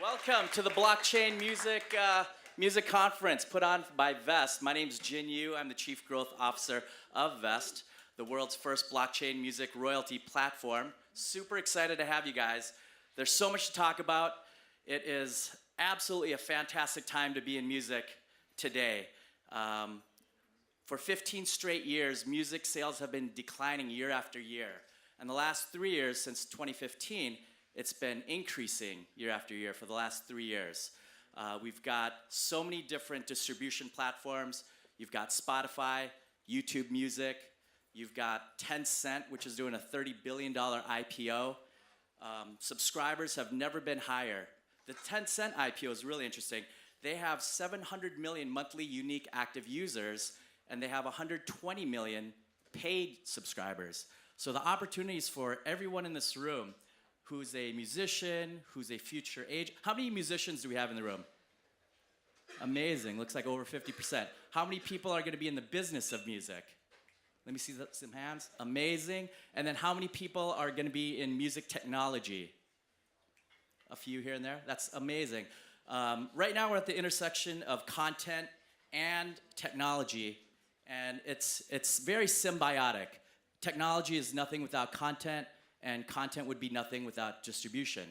Welcome to the Blockchain Music Conference put on by Vezt. My name is Jin Yu. I'm the Chief Growth Officer of Vezt, the world's first blockchain music royalty platform. Super excited to have you guys. There's so much to talk about. It is absolutely a fantastic time to be in music today. For 15 straight years, music sales have been declining year after year. And the last 3 years, since 2015, it's been increasing year after year for the last 3 years. We've got so many different distribution platforms. You've got Spotify, YouTube Music. You've got Tencent, which is doing a $30 billion IPO. Subscribers have never been higher. The Tencent IPO is really interesting. They have 700 million monthly unique active users, and they have 120 million paid subscribers. So the opportunities for everyone in this room who's a musician, who's a future age. How many musicians do we have in the room? Amazing, looks like over 50%. How many people are gonna be in the business of music? Let me see some hands. Amazing. And then how many people are gonna be in music technology? A few here and there, that's amazing. Right now we're at the intersection of content and technology, and it's very symbiotic. Technology is nothing without content, and content would be nothing without distribution.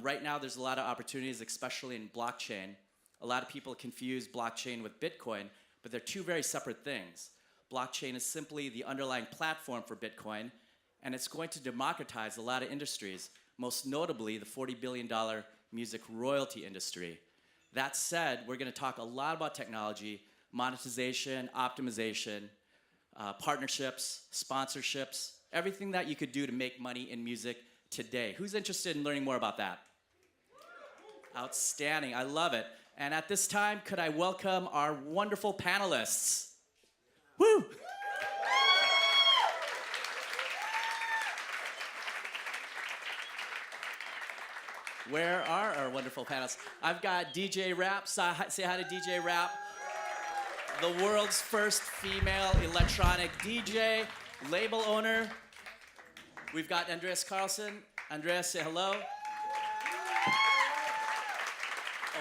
Right now there's a lot of opportunities, especially in blockchain. A lot of people confuse blockchain with Bitcoin, but they're two very separate things. Blockchain is simply the underlying platform for Bitcoin, and it's going to democratize a lot of industries, most notably the $40 billion music royalty industry. That said, we're gonna talk a lot about technology, monetization, optimization, partnerships, sponsorships, everything that you could do to make money in music today. Who's interested in learning more about that? Outstanding, I love it. And at this time, could I welcome our wonderful panelists? Woo! Where are our wonderful panelists? I've got DJ Rap, say hi to DJ Rap, the world's first female electronic DJ, label owner. We've got Andreas Carlsson. Andreas, say hello. Oh,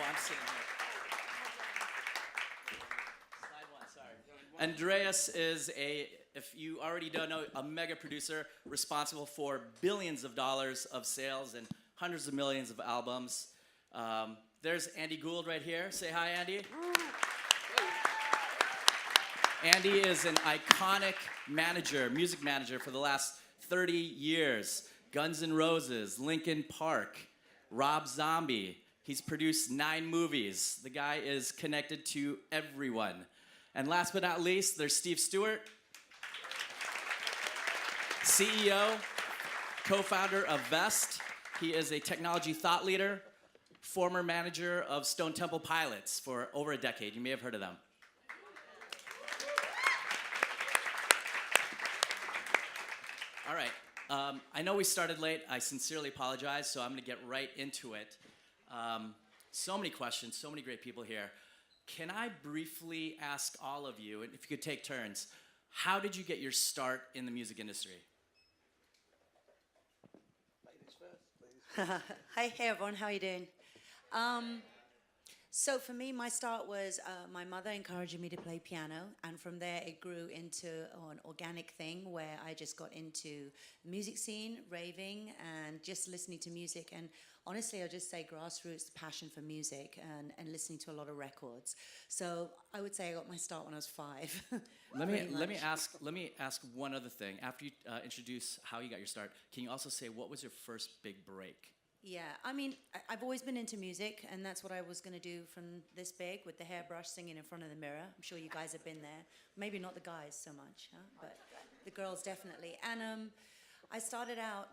I'm sitting here. Slide one, sorry. Andreas is if you already don't know, a mega producer responsible for billions of dollars of sales and hundreds of millions of albums. There's Andy Gould right here. Say hi, Andy. Andy is an iconic manager, music manager for the last 30 years. Guns N' Roses, Linkin Park, Rob Zombie. He's produced 9 movies. The guy is connected to everyone. And last but not least, there's Steve Stewart, CEO, co-founder of Vezt. He is a technology thought leader, former manager of Stone Temple Pilots for over a decade. You may have heard of them. All right, I know we started late. I sincerely apologize, so I'm gonna get right into it. So many questions, so many great people here. Can I briefly ask all of you, and if you could take turns, how did you get your start in the music industry? Ladies first, please. Hey everyone, how are you doing? So for me, my start was my mother encouraging me to play piano, and from there it grew into an organic thing where I just got into the music scene, raving, and just listening to music. And honestly, I'll just say grassroots, the passion for music and listening to a lot of records. So I would say I got my start when I was 5. Let me ask one other thing. After you introduce how you got your start, can you also say what was your first big break? Yeah, I mean, I've always been into music, and that's what I was going to do from this big with the hairbrush singing in front of the mirror. I'm sure you guys have been there. Maybe not the guys so much, huh? But the girls definitely. And I started out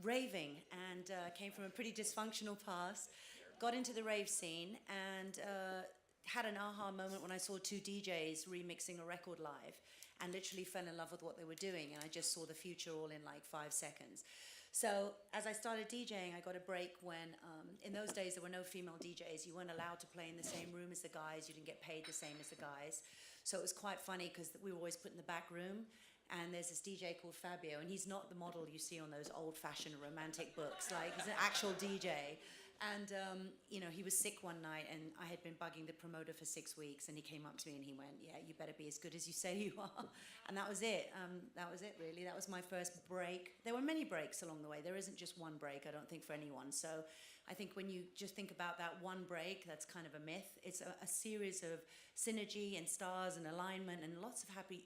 raving and came from a pretty dysfunctional past, got into the rave scene, and had an aha moment when I saw 2 DJs remixing a record live and literally fell in love with what they were doing, and I just saw the future all in like 5 seconds. So as I started DJing, I got a break when, in those days, there were no female DJs. You weren't allowed to play in the same room as the guys. You didn't get paid the same as the guys. So it was quite funny because we were always put in the back room. And there's this DJ called Fabio, and he's not the model you see on those old-fashioned romantic books. Like, he's an actual DJ. And, you know, he was sick one night, and I had been bugging the promoter for 6 weeks, and he came up to me and he went, yeah, you better be as good as you say you are. And that was it. That was it, really. That was my first break. There were many breaks along the way. There isn't just one break, I don't think, for anyone. So I think when you just think about that one break, that's kind of a myth. It's a series of synergy and stars and alignment and lots of happy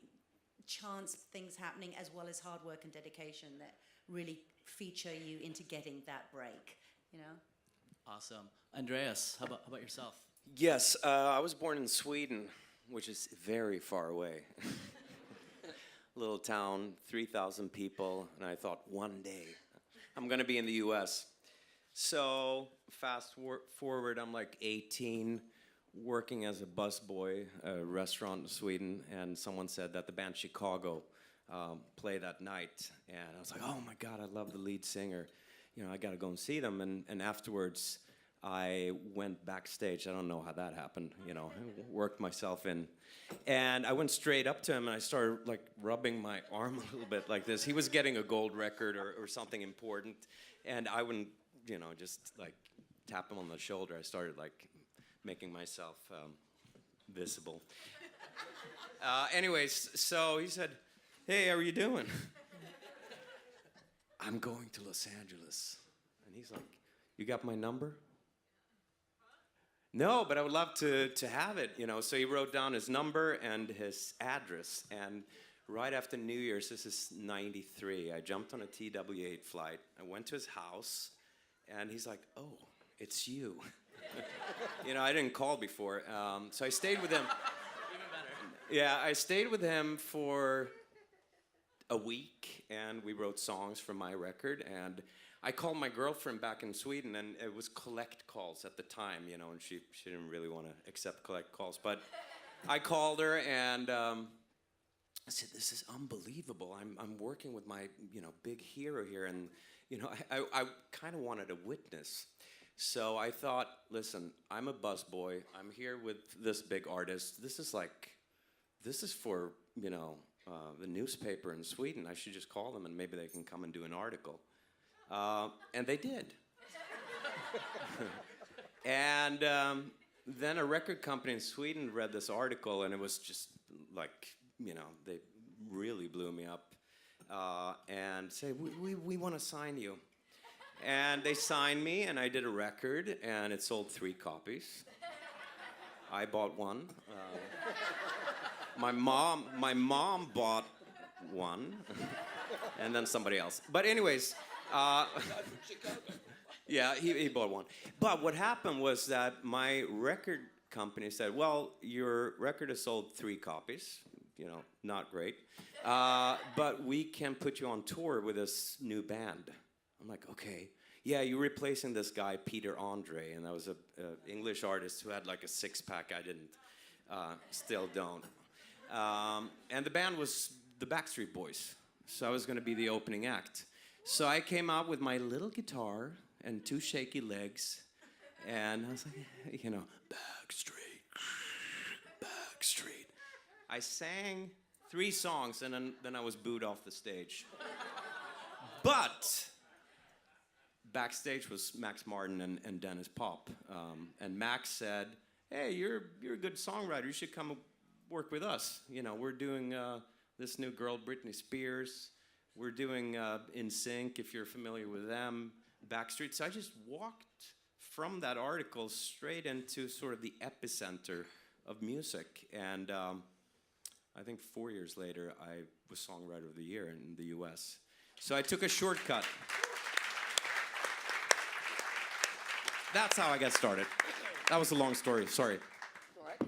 chance things happening, as well as hard work and dedication that really feature you into getting that break, you know? Awesome. Andreas, how about yourself? Yes, I was born in Sweden, which is very far away. Little town, 3,000 people, and I thought one day I'm gonna be in the US. So fast forward, I'm like 18, working as a busboy at a restaurant in Sweden, and someone said that the band Chicago play that night, and I was like, oh my God, I love the lead singer. You know, I gotta go and see them, and afterwards I went backstage. I don't know how that happened, you know, worked myself in. And I went straight up to him and I started like rubbing my arm a little bit like this. He was getting a gold record or something important, and I wouldn't, you know, just like tap him on the shoulder. I started like making myself visible. Anyways, so he said, hey, how are you doing? I'm going to Los Angeles. And he's like, you got my number? No, but I would love to have it, you know. So he wrote down his number and his address. And right after New Year's, this is 93, I jumped on a TW-8 flight. I went to his house, and he's like, oh, it's you. You know, I didn't call before. So I stayed with him. Even better. Yeah, I stayed with him for a week, and we wrote songs for my record, and I called my girlfriend back in Sweden, and it was collect calls at the time, you know, and she didn't really want to accept collect calls, but I called her, and I said, this is unbelievable. I'm working with my, you know, big hero here, and, you know, I kind of wanted a witness. So I thought, listen, I'm a busboy. I'm here with this big artist. This is for, you know, the newspaper in Sweden. I should just call them and maybe they can come and do an article. And they did. And then a record company in Sweden read this article, and it was just like, you know, they really blew me up and said, we want to sign you. And they signed me, and I did a record, and it sold 3 copies. I bought one. My mom bought one, and then somebody else. But anyways, yeah, he bought one. But what happened was that my record company said, well, your record has sold 3 copies, you know, not great, but we can put you on tour with this new band. I'm like, okay. Yeah, you're replacing this guy, Peter Andre, and that was an English artist who had like a 6-pack. I didn't, still don't. And the band was the Backstreet Boys, so I was going to be the opening act. So I came out with my little guitar and 2 shaky legs, and I was like, you know, Backstreet, Backstreet. I sang 3 songs, and then I was booed off the stage. But backstage was Max Martin and Dennis Pop, and Max said, hey, you're a good songwriter, you should come work with us. You know, we're doing this new girl, Britney Spears. We're doing In Sync, if you're familiar with them, Backstreet. So I just walked from that article straight into sort of the epicenter of music. And I think 4 years later, I was Songwriter of the Year in the US. So I took a shortcut. That's how I got started. That was a long story, sorry. All right.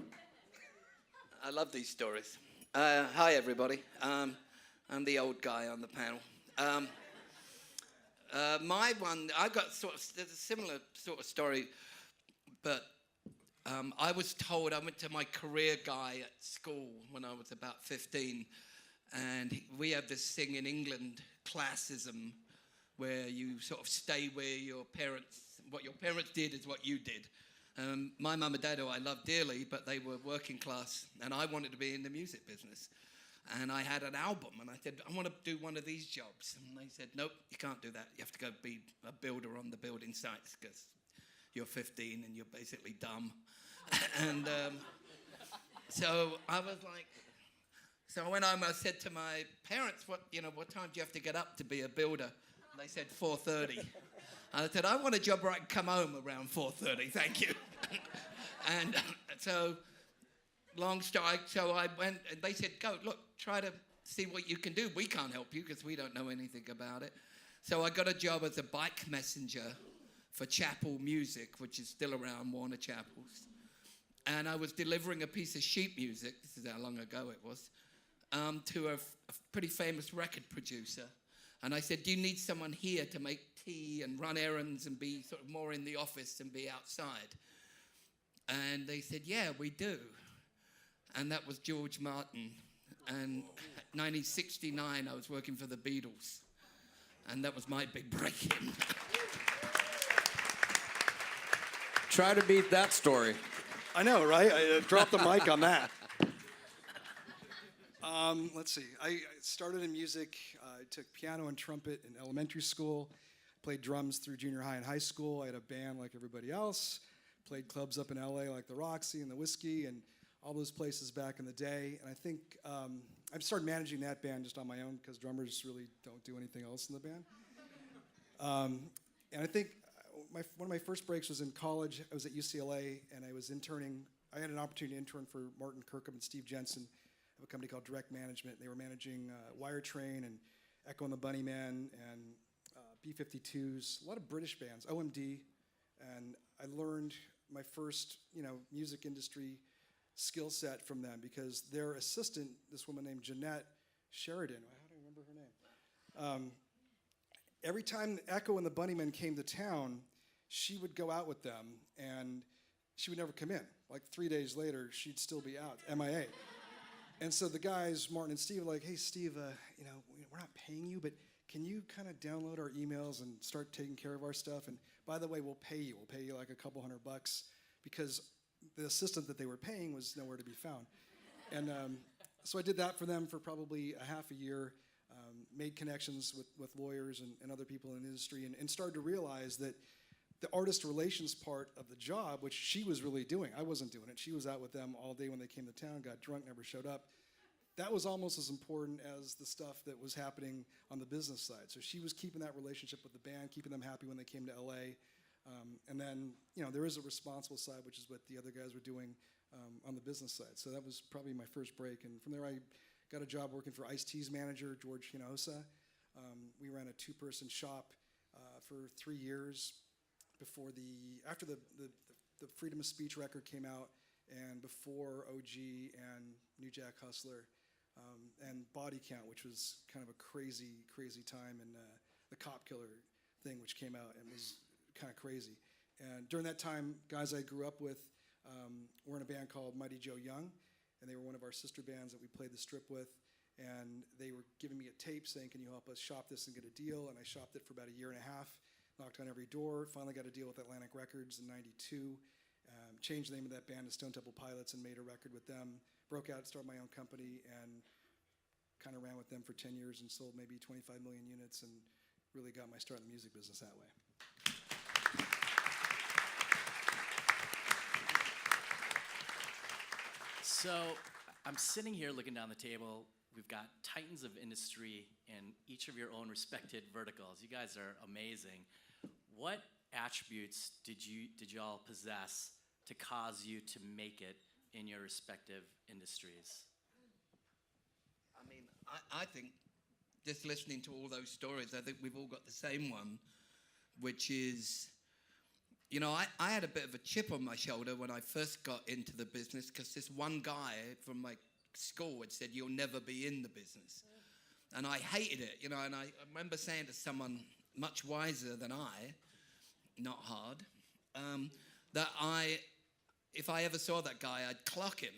I love these stories. Hi, everybody. I'm the old guy on the panel. My one, I got there's a similar sort of story, but I was told, I went to my career guy at school when I was about 15, and we have this thing in England, classism, where you sort of stay where your parents, what your parents did is what you did. My mum and dad, who I love dearly, but they were working class, and I wanted to be in the music business. And I had an album, and I said, I want to do one of these jobs. And they said, nope, you can't do that. You have to go be a builder on the building sites. you're 15 and you're basically dumb. And so I was like, so I went home, I said to my parents, what time do you have to get up to be a builder? And they said 4:30. I said, I want a job where I can come home around 4:30, thank you. And so, long story, so I went, and they said, go, look, try to see what you can do. We can't help you because we don't know anything about it. So I got a job as a bike messenger for Chapel Music, which is still around, Warner Chapels. And I was delivering a piece of sheet music, this is how long ago it was, to a pretty famous record producer. And I said, do you need someone here to make tea and run errands and be sort of more in the office and be outside? And they said, yeah, we do. And that was George Martin. And 1969, I was working for the Beatles. And that was my big break-in. Try to beat that story. I know, right? I dropped the mic on that. Let's see. I started in music. I took piano and trumpet in elementary school. Played drums through junior high and high school. I had a band like everybody else. Played clubs up in LA like the Roxy and the Whiskey and all those places back in the day. And I think I started managing that band just on my own because drummers really don't do anything else in the band. And I think one of my first breaks was in college. I was at UCLA and I was interning. I had an opportunity to intern for Martin Kirkham and Steve Jensen of a company called Direct Management. They were managing Wire Train and Echo and the Bunnymen and B-52s, a lot of British bands, OMD. And I learned my first, music industry skill set from them because their assistant, this woman named Jeanette Sheridan, how do I remember her name? Every time Echo and the Bunnymen came to town, she would go out with them and she would never come in. Like 3 days later, she'd still be out, MIA. And so the guys, Martin and Steve, were like, hey, Steve, we're not paying you, but can you kind of download our emails and start taking care of our stuff? And by the way, we'll pay you. We'll pay you like a couple $100 because the assistant that they were paying was nowhere to be found. And so I did that for them for probably a half a year, made connections with lawyers and other people in the industry, and started to realize that the artist relations part of the job, which she was really doing, I wasn't doing it. She was out with them all day when they came to town, got drunk, never showed up. That was almost as important as the stuff that was happening on the business side. So she was keeping that relationship with the band, keeping them happy when they came to LA. And then, there is a responsible side, which is what the other guys were doing on the business side. So that was probably my first break. And from there, I got a job working for Ice-T's manager, George Hinojosa. We ran a two-person shop for 3 years after the Freedom of Speech record came out and before OG and New Jack Hustler and Body Count, which was kind of a crazy, crazy time, and the Cop Killer thing, which came out and was kind of crazy. And during that time, guys I grew up with were in a band called Mighty Joe Young, and they were one of our sister bands that we played the strip with. And they were giving me a tape saying, can you help us shop this and get a deal? And I shopped it for about a year and a half, knocked on every door, finally got a deal with Atlantic Records in '92, changed the name of that band to Stone Temple Pilots and made a record with them, broke out, started my own company, and kind of ran with them for 10 years and sold maybe 25 million units and really got my start in the music business that way. So I'm sitting here looking down the table. We've got titans of industry in each of your own respected verticals. You guys are amazing. What attributes did y'all possess to cause you to make it in your respective industries? I mean, I think just listening to all those stories, I think we've all got the same one, which is, I had a bit of a chip on my shoulder when I first got into the business because this one guy from my school had said, you'll never be in the business. And I hated it, and I remember saying to someone much wiser than I, not hard, that if I ever saw that guy, I'd clock him,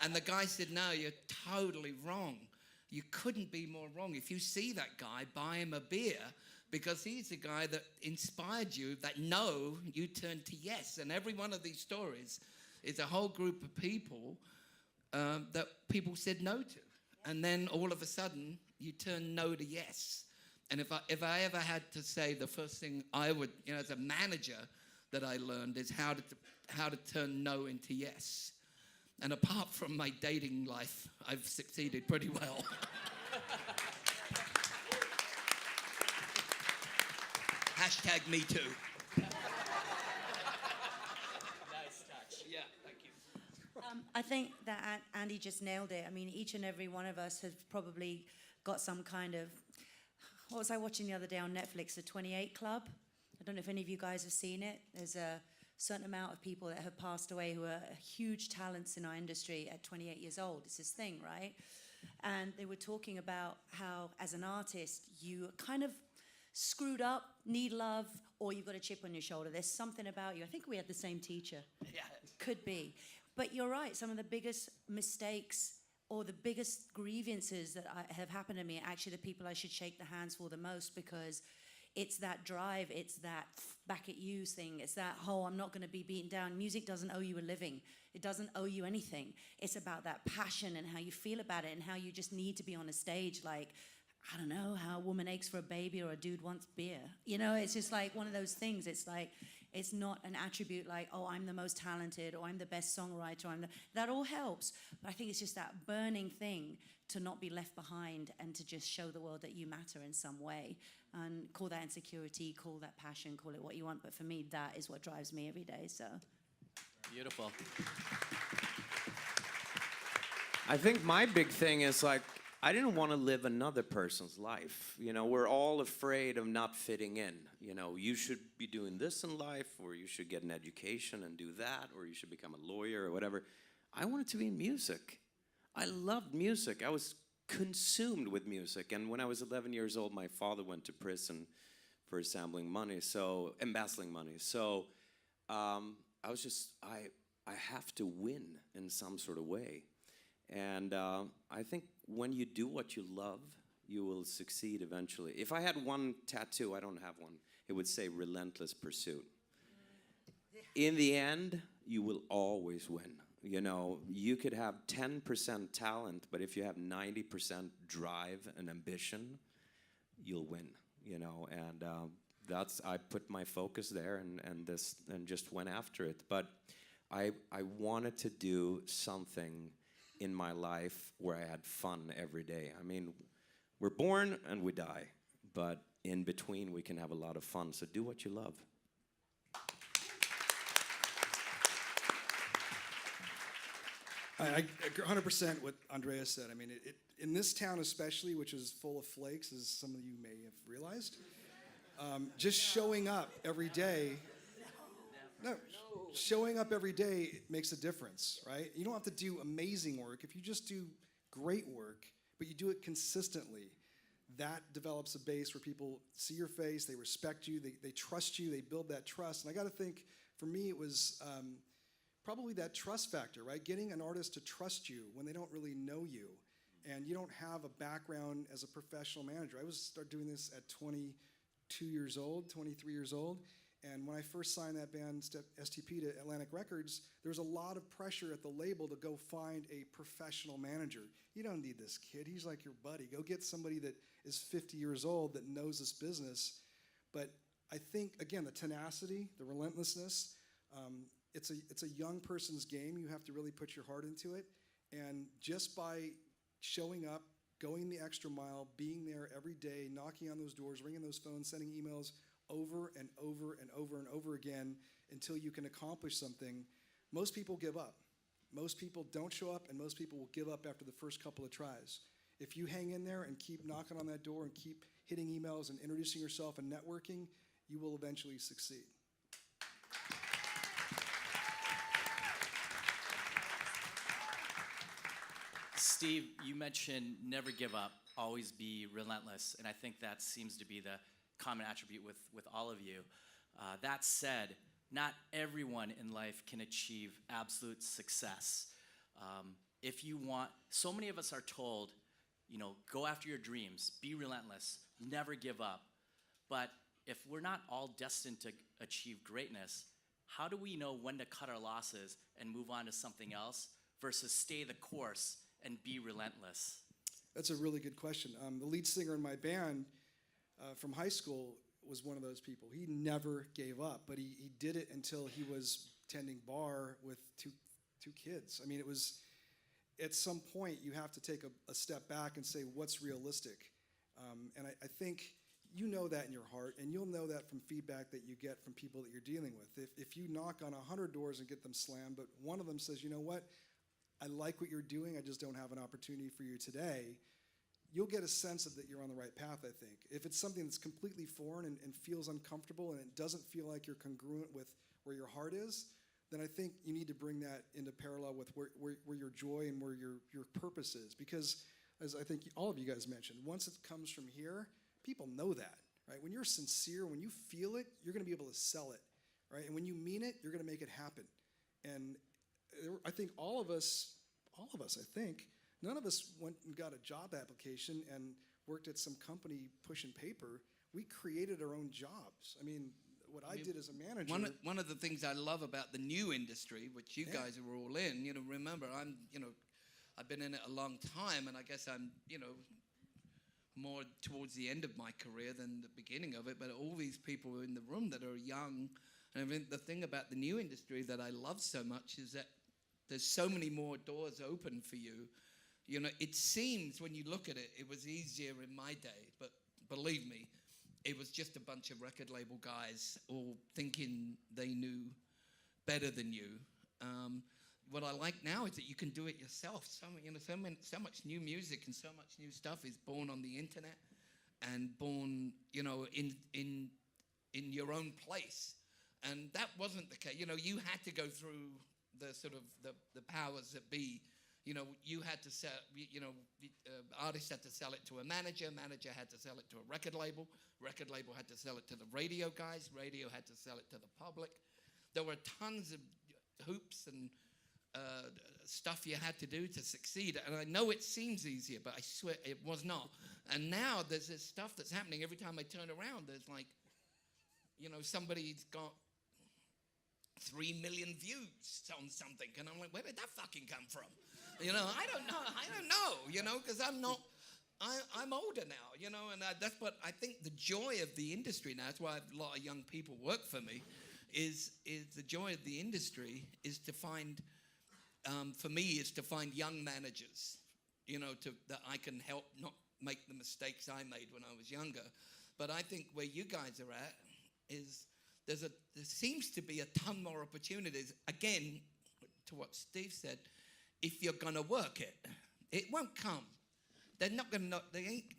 And the guy said, no, you're totally wrong. You couldn't be more wrong. If you see that guy, buy him a beer because he's the guy that inspired you, that no, you turned to yes. And every one of these stories is a whole group of people that people said no to. And then all of a sudden, you turn no to yes. And if I ever had to say the first thing I would, as a manager, that I learned is how to turn no into yes. And apart from my dating life, I've succeeded pretty well. Hashtag me too. Nice touch. Yeah, thank you. I think that Andy just nailed it. I mean, each and every one of us has probably got some kind of... What was I watching the other day on Netflix? The 28 Club. I don't know if any of you guys have seen it. There's a certain amount of people that have passed away who are huge talents in our industry at 28 years old. It's this thing, right? And they were talking about how, as an artist, you kind of screwed up, need love, or you've got a chip on your shoulder. There's something about you. I think we had the same teacher. Yeah. Could be. But you're right. Some of the biggest mistakes or the biggest grievances that have happened to me are actually the people I should shake the hands for the most, because it's that drive, it's that back at you thing, it's that whole I'm not going to be beaten down. Music doesn't owe you a living. It doesn't owe you anything. It's about that passion and how you feel about it and how you just need to be on a stage like, I don't know, how a woman aches for a baby or a dude wants beer. You know, it's just like one of those things. It's like, it's not an attribute like, oh, I'm the most talented or I'm the best songwriter. That all helps. But I think it's just that burning thing to not be left behind and to just show the world that you matter in some way. And call that insecurity, call that passion, call it what you want. But for me, that is what drives me every day, so. Beautiful. I think my big thing is like, I didn't want to live another person's life. You know, we're all afraid of not fitting in. You know, you should be doing this in life, or you should get an education and do that, or you should become a lawyer or whatever. I wanted to be in music. I loved music. I was consumed with music. And when I was 11 years old, my father went to prison for embezzling money. So I was just, I have to win in some sort of way. And I think when you do what you love, you will succeed eventually. If I had one tattoo, I don't have one, it would say relentless pursuit. In the end, you will always win. You know, you could have 10% talent, but if you have 90% drive and ambition, you'll win, you know. And I put my focus there and just went after it. But I wanted to do something in my life where I had fun every day. I mean, we're born and we die, but in between we can have a lot of fun. So do what you love. I 100% what Andreas said. I mean, in this town especially, which is full of flakes, as some of you may have realized, just showing up every day, showing up every day makes a difference, right? You don't have to do amazing work. If you just do great work, but you do it consistently, that develops a base where people see your face, they respect you, they trust you, they build that trust. And I got to think, for me, it was probably that trust factor, right? Getting an artist to trust you when they don't really know you and you don't have a background as a professional manager. I started doing this at 22 years old, 23 years old. And when I first signed that band, STP, to Atlantic Records, there was a lot of pressure at the label to go find a professional manager. You don't need this kid. He's like your buddy. Go get somebody that is 50 years old that knows this business. But I think, again, the tenacity, the relentlessness, it's a young person's game. You have to really put your heart into it. And just by showing up, going the extra mile, being there every day, knocking on those doors, ringing those phones, sending emails over and over and over and over again until you can accomplish something, most people give up. Most people don't show up, and most people will give up after the first couple of tries. If you hang in there and keep knocking on that door and keep hitting emails and introducing yourself and networking, you will eventually succeed. Steve, you mentioned never give up, always be relentless, and I think that seems to be the common attribute with all of you. That said, not everyone in life can achieve absolute success. If you want, so many of us are told, you know, go after your dreams, be relentless, never give up. But if we're not all destined to achieve greatness, how do we know when to cut our losses and move on to something else versus stay the course and be relentless? That's a really good question. The lead singer in my band from high school was one of those people. He never gave up, but he did it until he was tending bar with two kids. I mean, it was, at some point, you have to take a step back and say, what's realistic? And I think you know that in your heart, and you'll know that from feedback that you get from people that you're dealing with. If you knock on 100 doors and get them slammed, but one of them says, you know what, I like what you're doing, I just don't have an opportunity for you today, you'll get a sense of that you're on the right path, I think. If it's something that's completely foreign and feels uncomfortable and it doesn't feel like you're congruent with where your heart is, then I think you need to bring that into parallel with where your joy and where your purpose is. Because, as I think all of you guys mentioned, once it comes from here, people know that, right? When you're sincere, when you feel it, you're going to be able to sell it, right? And when you mean it, you're going to make it happen. And I think all of us, I think, none of us went and got a job application and worked at some company pushing paper. We created our own jobs. I mean, what I did as a manager. One of the things I love about the new industry, which you guys are all in, remember, I've been in it a long time, and I guess I'm, more towards the end of my career than the beginning of it, but all these people in the room that are young, and I mean, the thing about the new industry that I love so much is that there's so many more doors open for you. It seems when you look at it, it was easier in my day, but believe me, it was just a bunch of record label guys all thinking they knew better than you. What I like now is that you can do it yourself. So much new music and so much new stuff is born on the internet and born, in your own place. And that wasn't the case. You had to go through the sort of the powers that be. You had to sell, artists had to sell it to a manager had to sell it to a record label had to sell it to the radio guys, radio had to sell it to the public. There were tons of hoops and stuff you had to do to succeed. And I know it seems easier, but I swear it was not. And now there's this stuff that's happening every time I turn around. There's like, somebody's got 3 million views on something. And I'm like, where did that fucking come from? I don't know, because I'm older now, and that's what I think the joy of the industry now, that's why a lot of young people work for me, is the joy of the industry is to find, for me, is to find young managers, that I can help not make the mistakes I made when I was younger. But I think where you guys are at is there seems to be a ton more opportunities, again, to what Steve said, if you're going to work it. It won't come. They're not going to knock,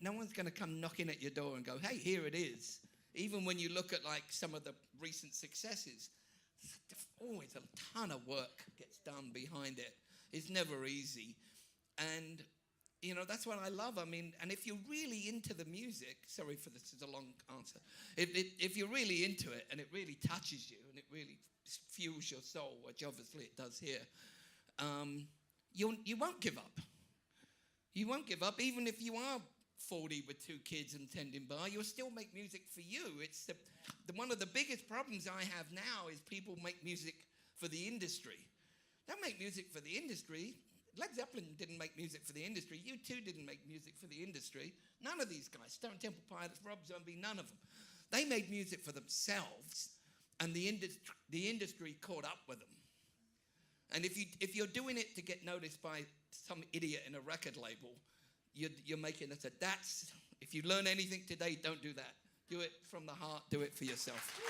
no one's going to come knocking at your door and go, hey, here it is. Even when you look at like some of the recent successes, always a ton of work gets done behind it. It's never easy. And, that's what I love. I mean, and if you're really into the music, sorry for this is a long answer. If you're really into it and it really touches you and it really fuels your soul, which obviously it does here, you won't give up. You won't give up, even if you are 40 with 2 kids and tending bar, you'll still make music for you. It's one of the biggest problems I have now is people make music for the industry. Don't make music for the industry. Led Zeppelin didn't make music for the industry. U2 didn't make music for the industry. None of these guys, Stone Temple Pilots, Rob Zombie, none of them. They made music for themselves, and the industry caught up with them. And if you're doing it to get noticed by some idiot in a record label, you're making it. That's, if you learn anything today, don't do that. Do it from the heart. Do it for yourself.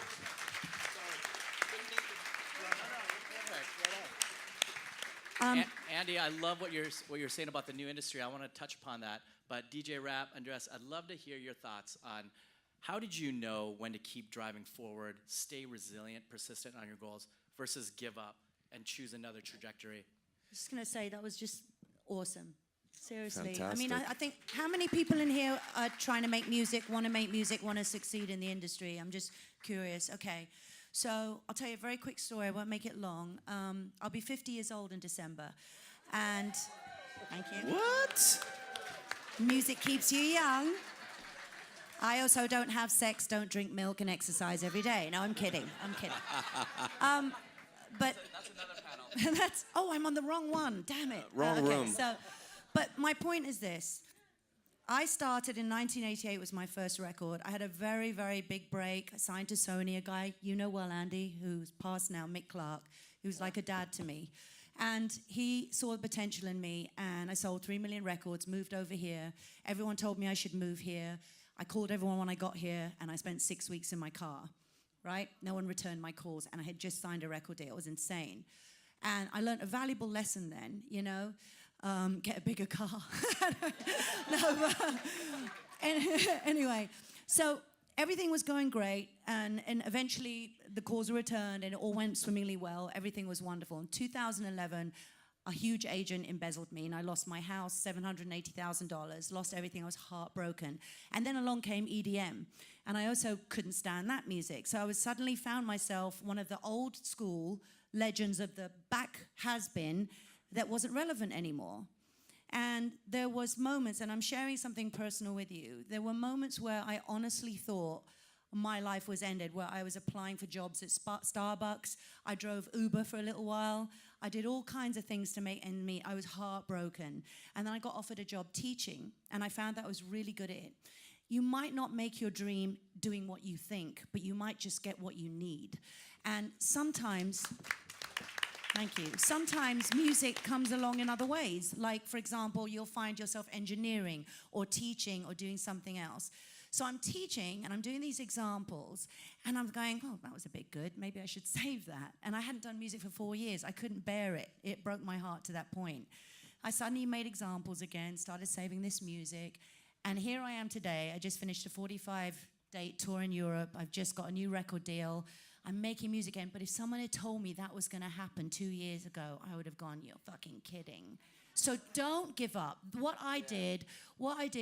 Andy, I love what you're saying about the new industry. I want to touch upon that. But DJ Rap, Andreas, I'd love to hear your thoughts on how did you know when to keep driving forward, stay resilient, persistent on your goals, versus give up and choose another trajectory? I'm just going to say that was just awesome. Seriously. Fantastic. I mean, I think how many people in here are trying to make music, want to succeed in the industry? I'm just curious. Okay. So I'll tell you a very quick story. I won't make it long. I'll be 50 years old in December. And thank you. What? Music keeps you young. I also don't have sex, don't drink milk, and exercise every day. No, I'm kidding. But that's another panel. I'm on the wrong one. Damn it. Wrong room. But my point is this. I started in 1988 was my first record. I had a very, very big break. I signed to Sony, a guy you know well, Andy, who's passed now, Mick Clark, who's like a dad to me. And he saw the potential in me, and I sold 3 million records, moved over here. Everyone told me I should move here. I called everyone when I got here, and I spent 6 weeks in my car, right? No one returned my calls, and I had just signed a record deal. It was insane. And I learned a valuable lesson then, you know, get a bigger car. No, but anyway, so everything was going great, and eventually the calls were returned, and it all went swimmingly well. Everything was wonderful. In 2011, a huge agent embezzled me, and I lost my house, $780,000, lost everything. I was heartbroken. And then along came EDM, and I also couldn't stand that music. So I was suddenly found myself one of the old school legends of the back has-been that wasn't relevant anymore. And there was moments, and I'm sharing something personal with you, there were moments where I honestly thought my life was ended, where I was applying for jobs at Starbucks. I drove Uber for a little while. I did all kinds of things to make ends meet. I was heartbroken. And then I got offered a job teaching, and I found that I was really good at it. You might not make your dream doing what you think, but you might just get what you need. And sometimes... Thank you. Sometimes music comes along in other ways. Like, for example, you'll find yourself engineering or teaching or doing something else. So I'm teaching and I'm doing these examples and I'm going, oh, that was a bit good. Maybe I should save that. And I hadn't done music for 4 years. I couldn't bear it. It broke my heart to that point. I suddenly made examples again, started saving this music. And here I am today. I just finished a 45-date tour in Europe. I've just got a new record deal. I'm making music again, but if someone had told me that was going to happen 2 years ago, I would have gone, you're fucking kidding. So don't give up. What I did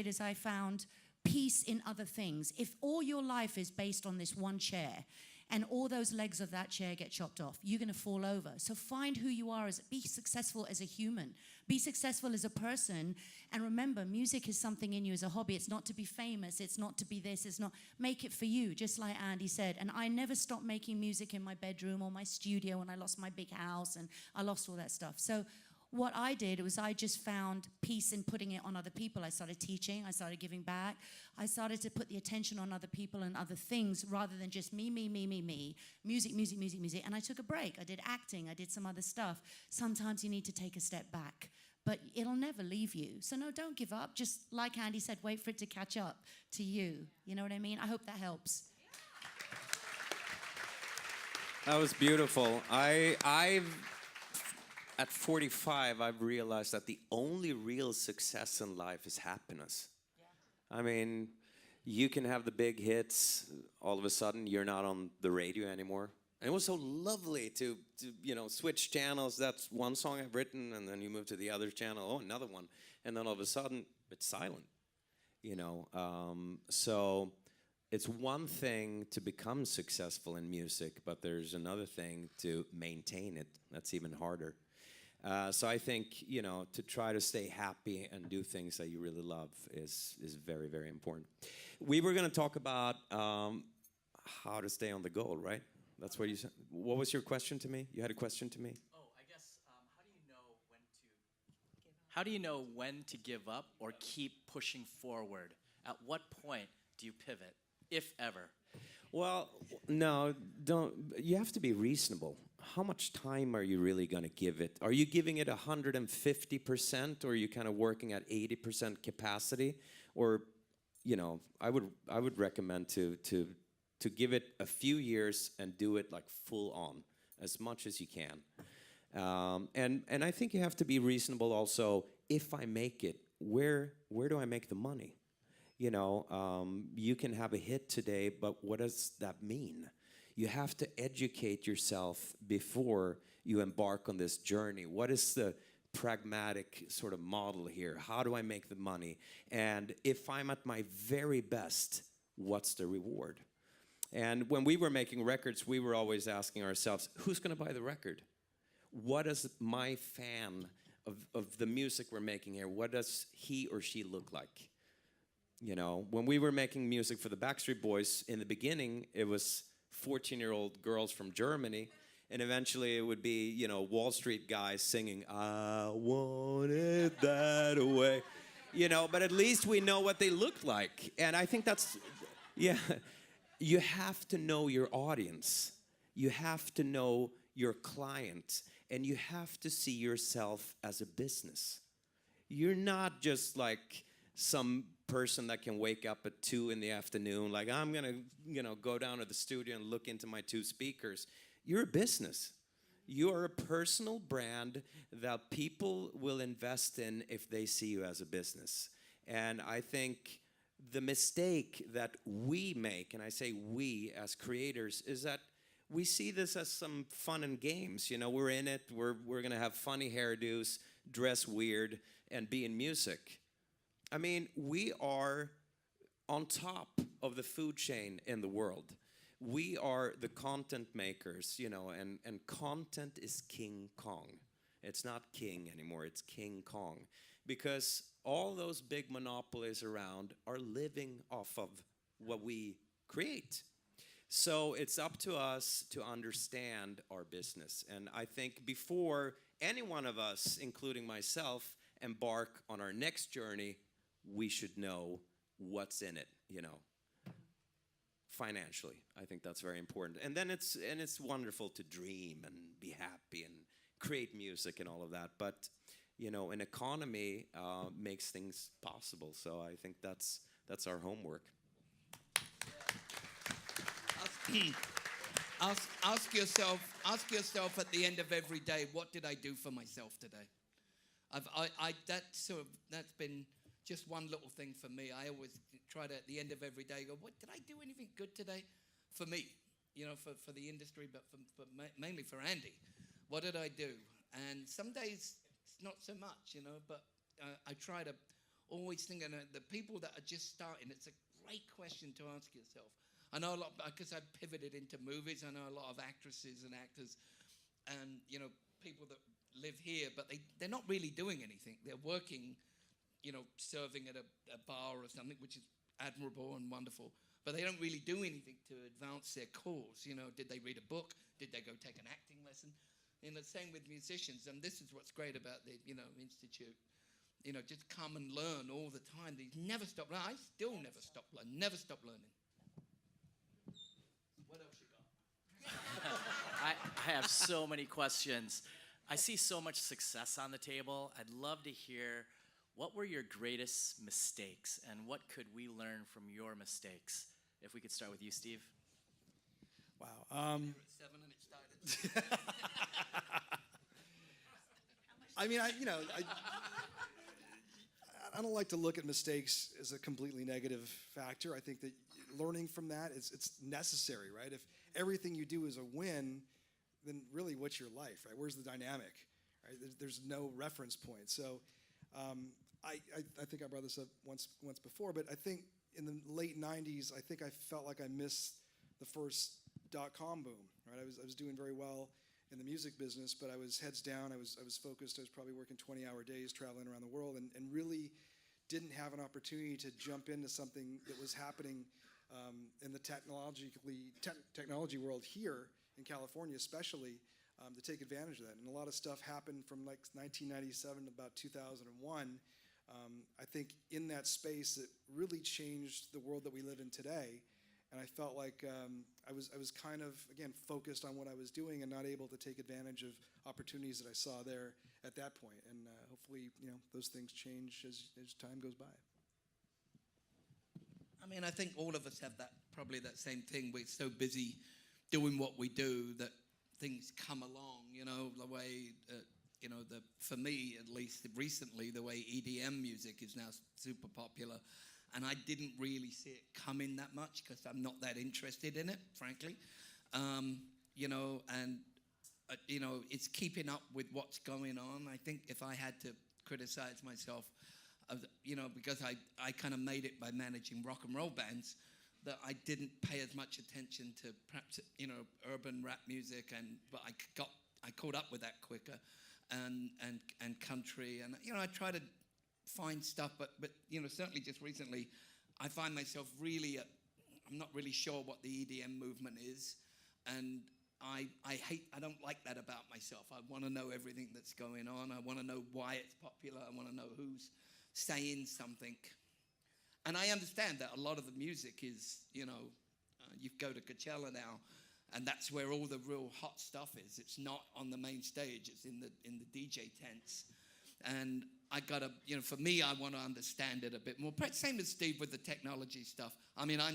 is I found peace in other things. If all your life is based on this one chair, and all those legs of that chair get chopped off, you're going to fall over. So find who you are, be successful as a human. Be successful as a person. And remember, music is something in you as a hobby. It's not to be famous. It's not to be this. It's not. Make it for you, just like Andy said. And I never stopped making music in my bedroom or my studio when I lost my big house and I lost all that stuff. So what I did was I just found peace in putting it on other people. I started teaching. I started giving back. I started to put the attention on other people and other things rather than just me. Music. And I took a break. I did acting. I did some other stuff. Sometimes you need to take a step back, but it'll never leave you. So no, don't give up. Just like Andy said, wait for it to catch up to you. You know what I mean? I hope that helps. That was beautiful. At 45, I've realized that the only real success in life is happiness. Yeah. I mean, you can have the big hits. All of a sudden, you're not on the radio anymore. And it was so lovely to switch channels. That's one song I've written, and then you move to the other channel. Oh, another one. And then all of a sudden, it's silent. So it's one thing to become successful in music, but there's another thing to maintain it. That's even harder. So I think, to try to stay happy and do things that you really love is very, very important. We were going to talk about how to stay on the goal, right? That's what you said. What was your question to me? You had a question to me? Oh, I guess, how do you know when to give up or keep pushing forward? At what point do you pivot, if ever? Well, no, don't. You have to be reasonable. How much time are you really going to give it? Are you giving it 150%, or are you kind of working at 80% capacity? Or, I would recommend to give it a few years and do it like full on, as much as you can. And I think you have to be reasonable also. If I make it, where do I make the money? You can have a hit today, but what does that mean? You have to educate yourself before you embark on this journey. What is the pragmatic sort of model here? How do I make the money? And if I'm at my very best, what's the reward? And when we were making records, we were always asking ourselves, who's going to buy the record? What does my fan of the music we're making here, what does he or she look like? When we were making music for the Backstreet Boys, in the beginning, it was 14-year-old girls from Germany, and eventually it would be, Wall Street guys singing, I want it that way. you know, but at least we know what they look like. And I think that's, yeah, you have to know your audience. You have to know your client, and you have to see yourself as a business. You're not just like some person that can wake up at 2 in the afternoon, like I'm gonna, go down to the studio and look into my 2 speakers. You're a business. You are a personal brand that people will invest in if they see you as a business. And I think the mistake that we make, and I say we as creators, is that we see this as some fun and games. You know, we're in it, we're gonna have funny hairdos, dress weird, and be in music. I mean, we are on top of the food chain in the world. We are the content makers, and content is King Kong. It's not king anymore, it's King Kong. Because all those big monopolies around are living off of what we create. So it's up to us to understand our business. And I think before any one of us, including myself, embark on our next journey, we should know what's in it, financially. I think that's very important. And then it's wonderful to dream and be happy and create music and all of that. But, an economy makes things possible. So I think that's our homework. Ask yourself at the end of every day, what did I do for myself today? That's been just one little thing for me. I always try to, at the end of every day, go, what, did I do anything good today? For me, for the industry, but mainly for Andy. What did I do? And some days, it's not so much, but I try to always think, the people that are just starting, it's a great question to ask yourself. I know a lot, because I've pivoted into movies, I know a lot of actresses and actors and, people that live here, but they're not really doing anything. They're working, serving at a bar or something, which is admirable and wonderful, but they don't really do anything to advance their cause. Did they read a book? Did they go take an acting lesson? Same with musicians, and this is what's great about the, Institute. Just come and learn all the time. They never stop learning. I still never stop learning. Never stop learning. What else you got? I have so many questions. I see so much success on the table. I'd love to hear, what were your greatest mistakes, and what could we learn from your mistakes? If we could start with you, Steve. Wow. You're at 7 and it started. I mean, I don't like to look at mistakes as a completely negative factor. I think that learning from that it's necessary, right? If everything you do is a win, then really what's your life, right? Where's the dynamic, right? There's no reference point. So I think I brought this up once before, but I think in the late 90s, I think I felt like I missed the first .com boom, right? I was doing very well in the music business, but I was heads down. I was focused. I was probably working 20-hour days, traveling around the world, and really didn't have an opportunity to jump into something that was happening in the technology world here in California, especially, to take advantage of that. And a lot of stuff happened from like 1997 to about 2001. I think in that space, it really changed the world that we live in today. And I felt like I was kind of, again, focused on what I was doing and not able to take advantage of opportunities that I saw there at that point. And hopefully, those things change as time goes by. I mean, I think all of us have probably that same thing. We're so busy doing what we do that things come along, the way, for me, at least recently, the way EDM music is now super popular. And I didn't really see it coming that much because I'm not that interested in it, frankly. It's keeping up with what's going on. I think if I had to criticize myself, because I kind of made it by managing rock and roll bands, that I didn't pay as much attention to perhaps, urban rap music, but I caught up with that quicker, and country, and I try to find stuff, but certainly just recently, I find myself really, I'm not really sure what the EDM movement is, and I don't like that about myself. I want to know everything that's going on. I want to know why it's popular. I want to know who's saying something. And I understand that a lot of the music is, you go to Coachella now, and that's where all the real hot stuff is. It's not on the main stage, it's in the DJ tents. And I gotta, for me, I want to understand it a bit more. Same as Steve with the technology stuff. I mean, I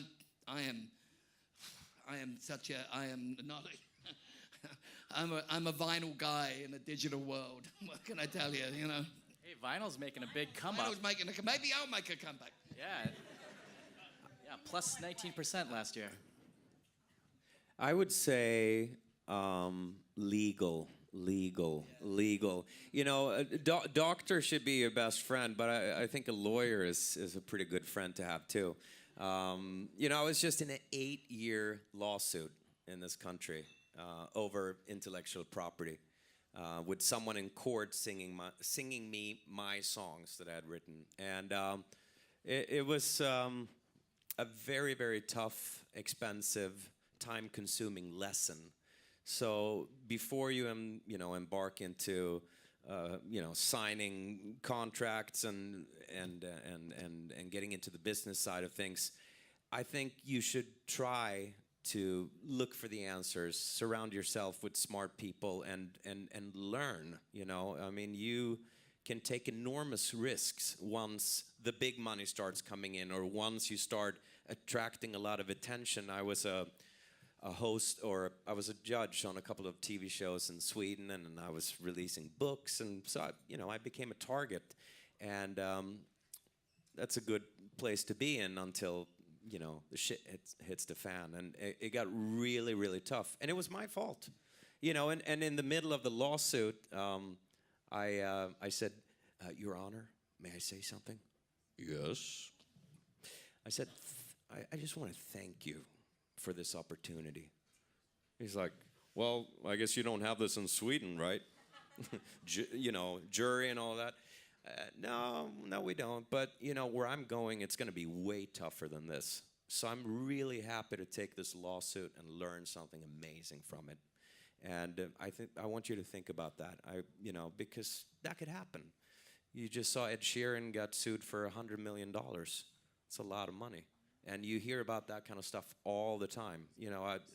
am not I'm a vinyl guy in a digital world. What can I tell you, Hey, vinyl's making a big comeback. Maybe I'll make a comeback. Yeah. Yeah, plus 19% last year. I would say legal. Doctor should be your best friend, but I think a lawyer is a pretty good friend to have too. I was just in an 8-year lawsuit in this country over intellectual property with someone in court singing me my songs that I had written. And it was a very, very tough, expensive, time-consuming lesson. So before you embark into signing contracts and getting into the business side of things, I think you should try to look for the answers, surround yourself with smart people, and learn. I mean, you can take enormous risks once the big money starts coming in, or once you start attracting a lot of attention. I was a host, or I was a judge on a couple of TV shows in Sweden, and I was releasing books, and so I became a target, and that's a good place to be in until the shit hits the fan, and it got really, really tough, and it was my fault, and in the middle of the lawsuit, I said, Your Honor, may I say something? Yes. I said, I just want to thank you for this opportunity. He's like, well, I guess you don't have this in Sweden, right? Jury and all that. No, we don't. But, where I'm going, it's going to be way tougher than this. So I'm really happy to take this lawsuit and learn something amazing from it. And I want you to think about that. Because that could happen. You just saw Ed Sheeran got sued for $100 million. It's a lot of money. And you hear about that kind of stuff all the time.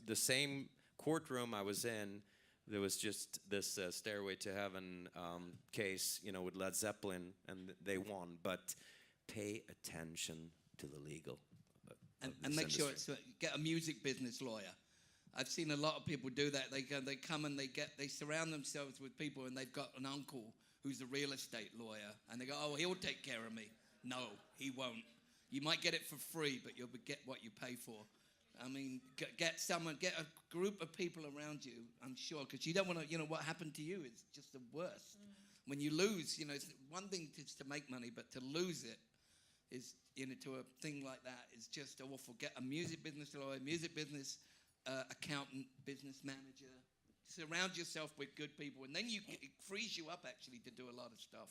The same courtroom I was in, there was just this Stairway to Heaven case, with Led Zeppelin, and they won. But pay attention to the legal. And make sure get a music business lawyer. I've seen a lot of people do that. They come and they surround themselves with people, and they've got an uncle who's a real estate lawyer, and they go, oh, he'll take care of me. No, he won't. You might get it for free, but you'll get what you pay for. I mean, get a group of people around you, I'm sure, because you don't want to, what happened to you is just the worst. When you lose, it's one thing to make money, but to lose it is, to a thing like that is just awful. Get a music business lawyer, music business accountant, business manager. Surround yourself with good people, and then it frees you up, actually, to do a lot of stuff.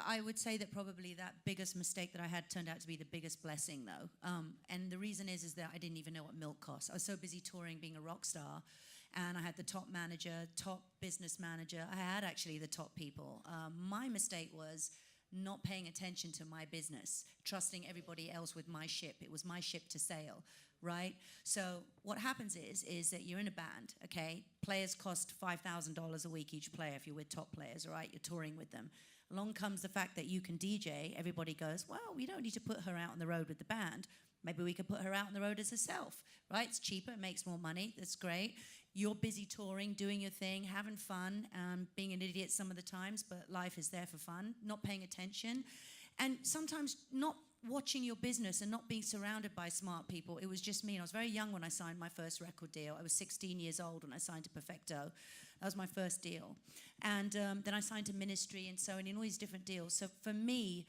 I would say that probably that biggest mistake that I had turned out to be the biggest blessing, though. And the reason is that I didn't even know what milk cost. I was so busy touring, being a rock star, and I had the top manager, top business manager. I had actually the top people. My mistake was not paying attention to my business, trusting everybody else with my ship. It was my ship to sail, right? So what happens is that you're in a band, okay? Players cost $5,000 a week each player if you're with top players, all right? You're touring with them. Along comes the fact that you can DJ. Everybody goes, well, we don't need to put her out on the road with the band. Maybe we could put her out on the road as herself, right? It's cheaper, it makes more money, that's great. You're busy touring, doing your thing, having fun, being an idiot some of the times, but life is there for fun, not paying attention. And sometimes not watching your business and not being surrounded by smart people. It was just me. And I was very young when I signed my first record deal. I was 16 years old when I signed to Perfecto. That was my first deal. And then I signed to Ministry and so on, in all these different deals. So for me,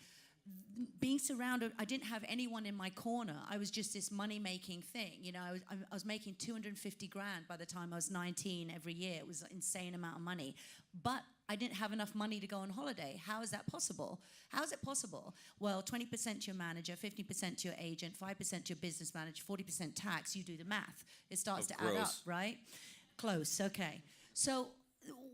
being surrounded, I didn't have anyone in my corner. I was just this money-making thing. I was making 250 grand by the time I was 19 every year. It was an insane amount of money. But I didn't have enough money to go on holiday. How is that possible? How is it possible? Well, 20% to your manager, 50% to your agent, 5% to your business manager, 40% tax. You do the math. It starts to add up, right? Close, okay. So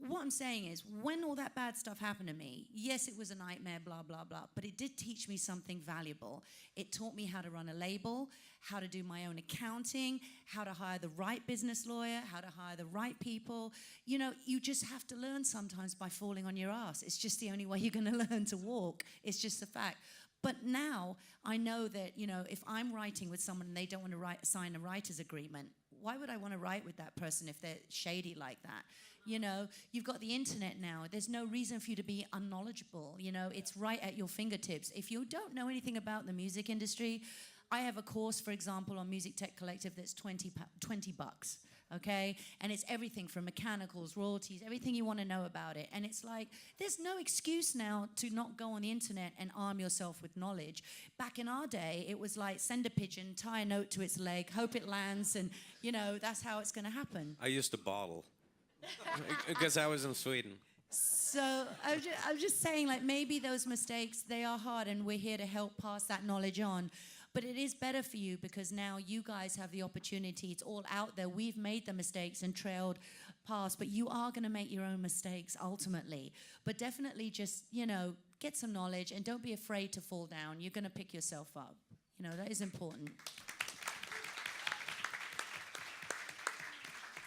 what I'm saying is, when all that bad stuff happened to me, yes, it was a nightmare, blah, blah, blah, but it did teach me something valuable. It taught me how to run a label, how to do my own accounting, how to hire the right business lawyer, how to hire the right people. You know, you just have to learn sometimes by falling on your ass. It's just the only way you're going to learn to walk. It's just a fact. But now I know that, you know, if I'm writing with someone and they don't want to sign a writer's agreement, why would I want to write with that person if they're shady like that? You know, you've got the internet now. There's no reason for you to be unknowledgeable. You know, it's right at your fingertips. If you don't know anything about the music industry, I have a course, for example, on Music Tech Collective that's $20, okay? And it's everything from mechanicals, royalties, everything you want to know about it. And it's like, there's no excuse now to not go on the internet and arm yourself with knowledge. Back in our day, it was like, send a pigeon, tie a note to its leg, hope it lands, and, you know, that's how it's going to happen. I used a bottle because I was in Sweden. So I'm just saying, like, maybe those mistakes, they are hard, and we're here to help pass that knowledge on. But it is better for you because now you guys have the opportunity. It's all out there. We've made the mistakes and trailed past, but you are going to make your own mistakes ultimately. But definitely just, you know, get some knowledge and don't be afraid to fall down. You're going to pick yourself up. You know, that is important.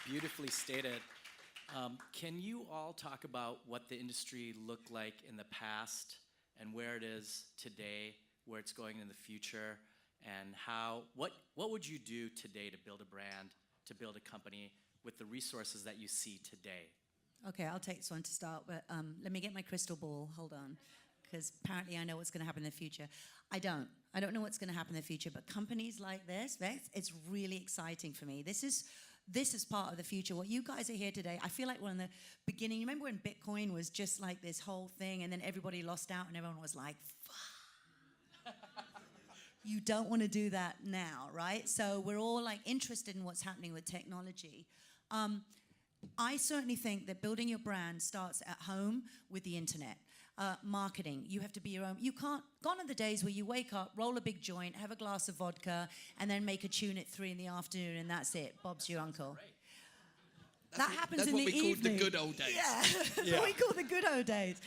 Beautifully stated. Can you all talk about what the industry looked like in the past and where it is today, where it's going in the future, and what would you do today to build a brand, to build a company with the resources that you see today? Okay, I'll take this one to start, but let me get my crystal ball. Hold on, because apparently I know what's going to happen in the future. I don't know what's going to happen in the future, but companies like this, Vezt, it's really exciting for me. This is part of the future. What you guys are here today, I feel like we're in the beginning. You remember when Bitcoin was just like this whole thing, and then everybody lost out, and everyone was like, fuck. You don't want to do that now, right? So we're all like interested in what's happening with technology. I certainly think that building your brand starts at home with the internet. Marketing, you have to be your own. You can't, gone are the days where you wake up, roll a big joint, have a glass of vodka, and then make a tune at 3 PM, and that's it. Bob's your uncle. That happens in the evening. That's what we call the good old days. Yeah, that's what we call the good old days.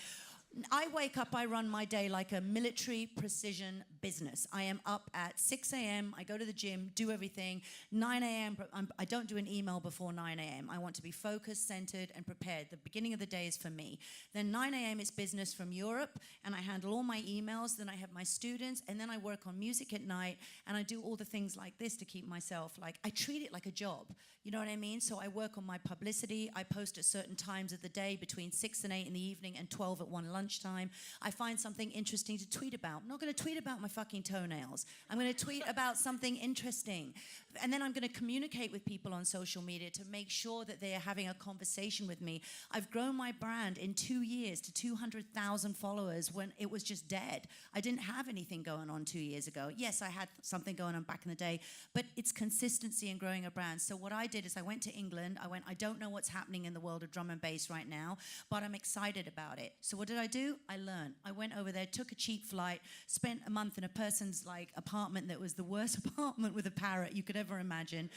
I wake up, I run my day like a military precision business. I am up at 6 AM, I go to the gym, do everything. 9 AM, I don't do an email before 9 AM. I want to be focused, centered, and prepared. The beginning of the day is for me. Then 9 AM is business from Europe, and I handle all my emails. Then I have my students, and then I work on music at night, and I do all the things like this to keep myself, like, I treat it like a job. You know what I mean? So I work on my publicity. I post at certain times of the day between 6 and 8 in the evening and 12 at 1 lunchtime. I find something interesting to tweet about. I'm not going to tweet about my fucking toenails. I'm going to tweet about something interesting. And then I'm going to communicate with people on social media to make sure that they are having a conversation with me. I've grown my brand in 2 years to 200,000 followers when it was just dead. I didn't have anything going on 2 years ago. Yes, I had something going on back in the day, but it's consistency in growing a brand. So what I did is I went to England. I don't know what's happening in the world of drum and bass right now, but I'm excited about it. So what did I do? I learned. I went over there, took a cheap flight, spent a month in a person's like apartment that was the worst apartment with a parrot you could ever imagine.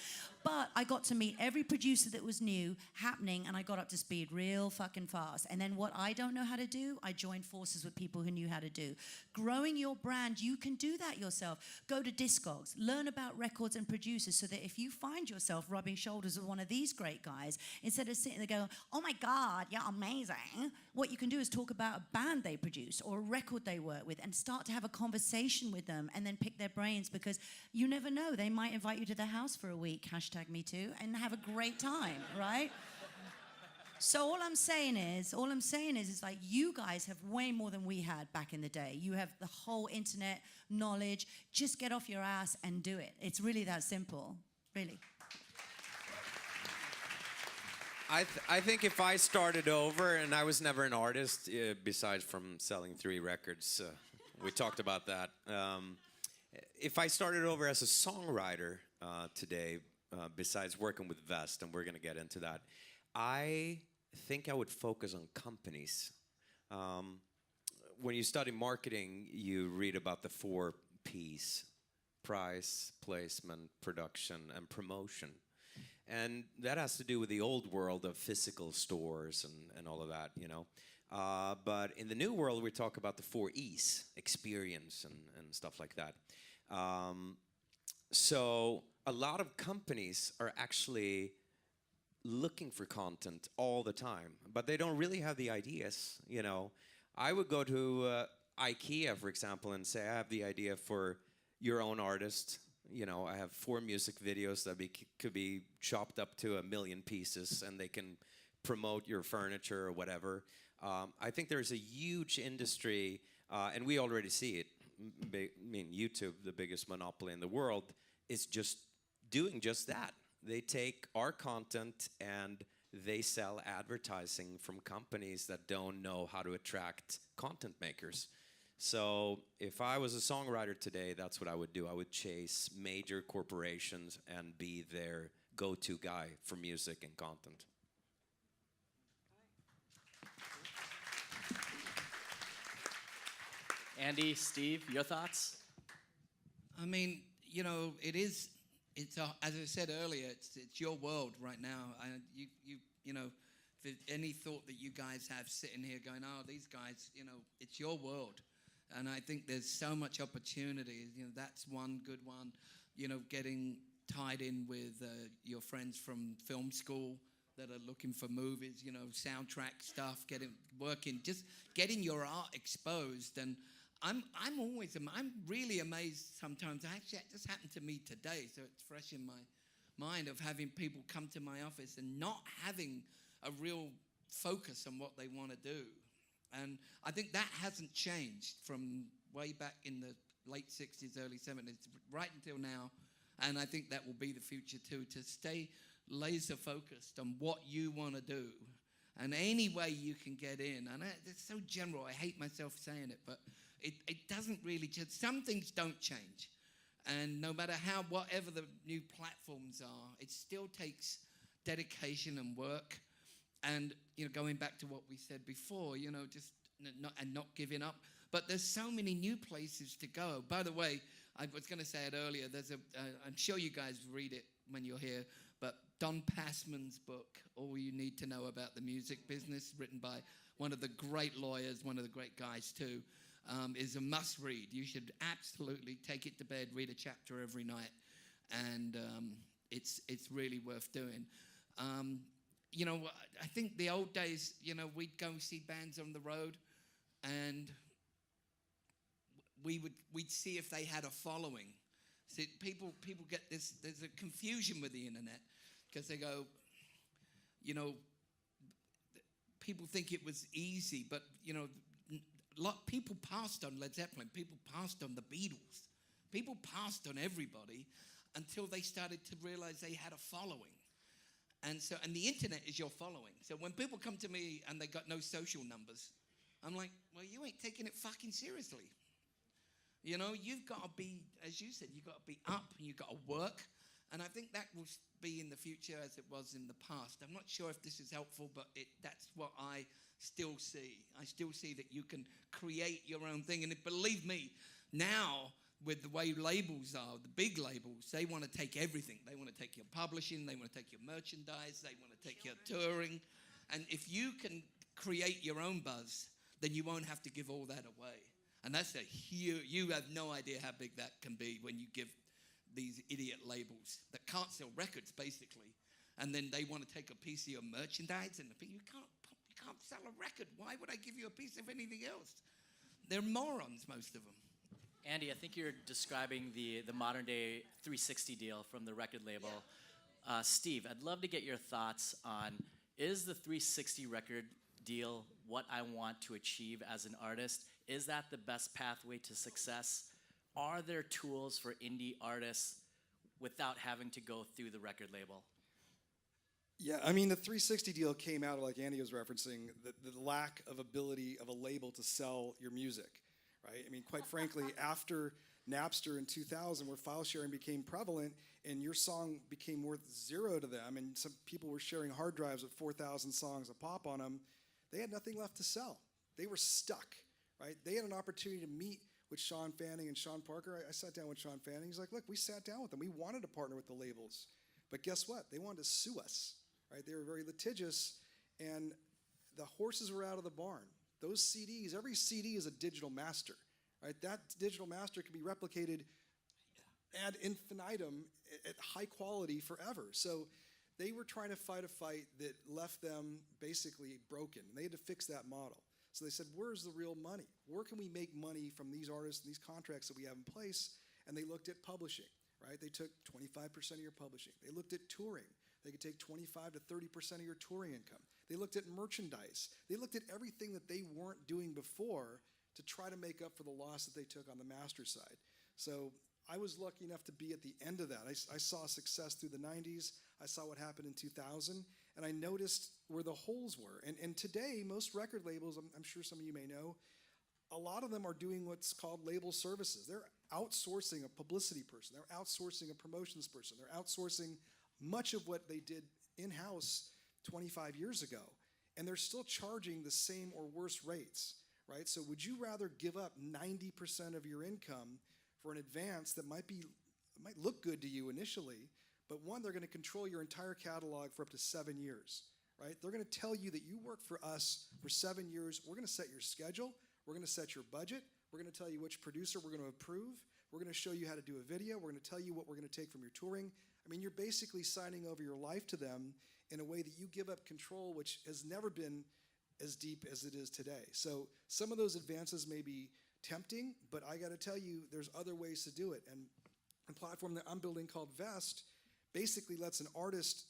But I got to meet every producer that was new, happening, and I got up to speed real fucking fast. And then what I don't know how to do, I joined forces with people who knew how to do. Growing your brand, you can do that yourself. Go to Discogs, learn about records and producers so that if you find yourself rubbing shoulders with one of these great guys, instead of sitting there going, oh my God, you're amazing, what you can do is talk about a band they produce or a record they work with and start to have a conversation with them and then pick their brains, because you never know, they might invite you to their house for a week, #MeToo, and have a great time, right? So all I'm saying is like, you guys have way more than we had back in the day. You have the whole internet knowledge. Just get off your ass and do it. It's really that simple, really. I think if I started over, and I was never an artist, besides from selling 3 records, we talked about that. If I started over as a songwriter today, besides working with Vezt, and we're going to get into that, I think I would focus on companies. When you study marketing, you read about the 4 Ps: price, placement, production, and promotion. And that has to do with the old world of physical stores and all of that, you know. But in the new world, we talk about the 4 E's, experience and stuff like that. So a lot of companies are actually looking for content all the time, but they don't really have the ideas, you know. I would go to IKEA, for example, and say, I have the idea for your own artist. You know, I have 4 music videos that could be chopped up to 1 million pieces, and they can promote your furniture or whatever. I think there's a huge industry, and we already see it. I mean, YouTube, the biggest monopoly in the world, is just doing just that. They take our content and they sell advertising from companies that don't know how to attract content makers. So if I was a songwriter today, that's what I would do. I would chase major corporations and be their go-to guy for music and content. Andy, Steve, your thoughts? I mean, you know, it's as I said earlier, it's your world right now. You know, if there's any thought that you guys have sitting here going, oh, these guys, you know, it's your world. And I think there's so much opportunity. You know, that's one good one. You know, getting tied in with your friends from film school that are looking for movies, you know, soundtrack stuff, working, just getting your art exposed. And I'm really amazed sometimes. Actually, it just happened to me today, so it's fresh in my mind of having people come to my office and not having a real focus on what they want to do. And I think that hasn't changed from way back in the late 60s, early 70s, right until now. And I think that will be the future too, to stay laser focused on what you want to do. And any way you can get in. And it's so general, I hate myself saying it, but it doesn't really change. Some things don't change. And no matter whatever the new platforms are, it still takes dedication and work. And, you know, going back to what we said before, you know, just not giving up. But there's so many new places to go. By the way, I was going to say it earlier. I'm sure you guys read it when you're here, but Don Passman's book, All You Need to Know About the Music Business, written by one of the great lawyers, one of the great guys too, is a must-read. You should absolutely take it to bed, read a chapter every night, and it's really worth doing. You know, I think the old days, you know, we'd go see bands on the road, and we'd see if they had a following. See, people get this. There's a confusion with the internet because they go, you know, people think it was easy, but you know, people passed on Led Zeppelin. People passed on the Beatles. People passed on everybody until they started to realize they had a following. And the internet is your following. So when people come to me and they got no social numbers, I'm like, well, you ain't taking it fucking seriously. You know, you've got to be, as you said, you've got to be up and you've got to work. And I think that will be in the future as it was in the past. I'm not sure if this is helpful, but that's what I still see. I still see that you can create your own thing. And believe me, now, with the way labels are, the big labels, they want to take everything. They want to take your publishing, they want to take your merchandise, they want to take your touring. And if you can create your own buzz, then you won't have to give all that away. And that's you have no idea how big that can be when you give these idiot labels that can't sell records, basically. And then they want to take a piece of your merchandise, and you can't sell a record. Why would I give you a piece of anything else? They're morons, most of them. Andy, I think you're describing the modern day 360 deal from the record label. Yeah. Steve, I'd love to get your thoughts on, is the 360 record deal what I want to achieve as an artist? Is that the best pathway to success? Are there tools for indie artists without having to go through the record label? Yeah, I mean, the 360 deal came out, like Andy was referencing, the lack of ability of a label to sell your music. Right? I mean, quite frankly, after Napster in 2000, where file sharing became prevalent and your song became worth zero to them, and some people were sharing hard drives with 4,000 songs a pop on them, they had nothing left to sell. They were stuck, right? They had an opportunity to meet with Shawn Fanning and Sean Parker. I sat down with Shawn Fanning. He's like, look, we sat down with them. We wanted to partner with the labels, But guess what? They wanted to sue us, right? They were very litigious, and the horses were out of the barn. Those CDs, every CD is a digital master, right? That digital master can be replicated ad infinitum at high quality forever. So they were trying to fight a fight that left them basically broken. They had to fix that model. So they said, where's the real money? Where can we make money from these artists and these contracts that we have in place? And they looked at publishing, right? They took 25% of your publishing. They looked at touring. They could take 25 to 30% of your touring income. They looked at merchandise. They looked at everything that they weren't doing before to try to make up for the loss that they took on the master side. So I was lucky enough to be at the end of that. I saw success through the 90s. I saw what happened in 2000, and I noticed where the holes were. And today, most record labels, I'm sure some of you may know, a lot of them are doing what's called label services. They're outsourcing a publicity person. They're outsourcing a promotions person. They're outsourcing much of what they did in-house 25 years ago. And they're still charging the same or worse rates, right? So would you rather give up 90% of your income for an advance that might look good to you initially, but one, they're going to control your entire catalog for up to 7 years, right? They're going to tell you that you work for us for 7 years. We're going to set your schedule. We're going to set your budget. We're going to tell you which producer we're going to approve. We're going to show you how to do a video. We're going to tell you what we're going to take from your touring. I mean, you're basically signing over your life to them in a way that you give up control, which has never been as deep as it is today. So some of those advances may be tempting, but I got to tell you, there's other ways to do it. And a platform that I'm building called Vezt basically lets an artist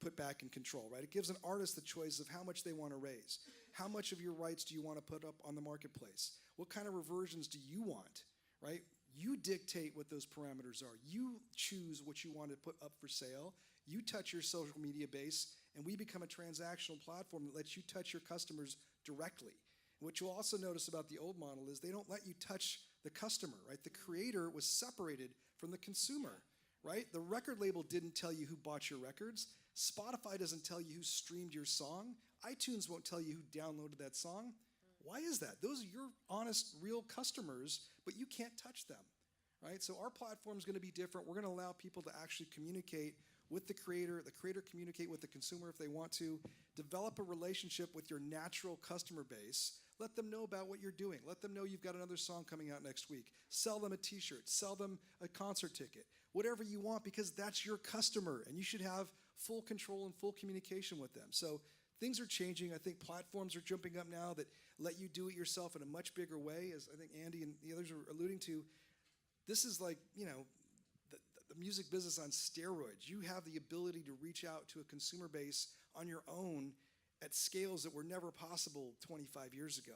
put back in control, right? It gives an artist the choice of how much they want to raise. How much of your rights do you want to put up on the marketplace? What kind of reversions do you want, right? You dictate what those parameters are. You choose what you want to put up for sale. You touch your social media base, and we become a transactional platform that lets you touch your customers directly. And what you'll also notice about the old model is they don't let you touch the customer, right? The creator was separated from the consumer, right? The record label didn't tell you who bought your records. Spotify doesn't tell you who streamed your song. iTunes won't tell you who downloaded that song. Why is that? Those are your honest, real customers, but you can't touch them, right? So our platform is going to be different. We're going to allow people to actually communicate with the creator communicate with the consumer if they want to, develop a relationship with your natural customer base, let them know about what you're doing, let them know you've got another song coming out next week, sell them a t-shirt, sell them a concert ticket, whatever you want, because that's your customer, and you should have full control and full communication with them. So things are changing. I think platforms are jumping up now that let you do it yourself in a much bigger way, as I think Andy and the others are alluding to. This is like, the music business on steroids. You have the ability to reach out to a consumer base on your own at scales that were never possible 25 years ago,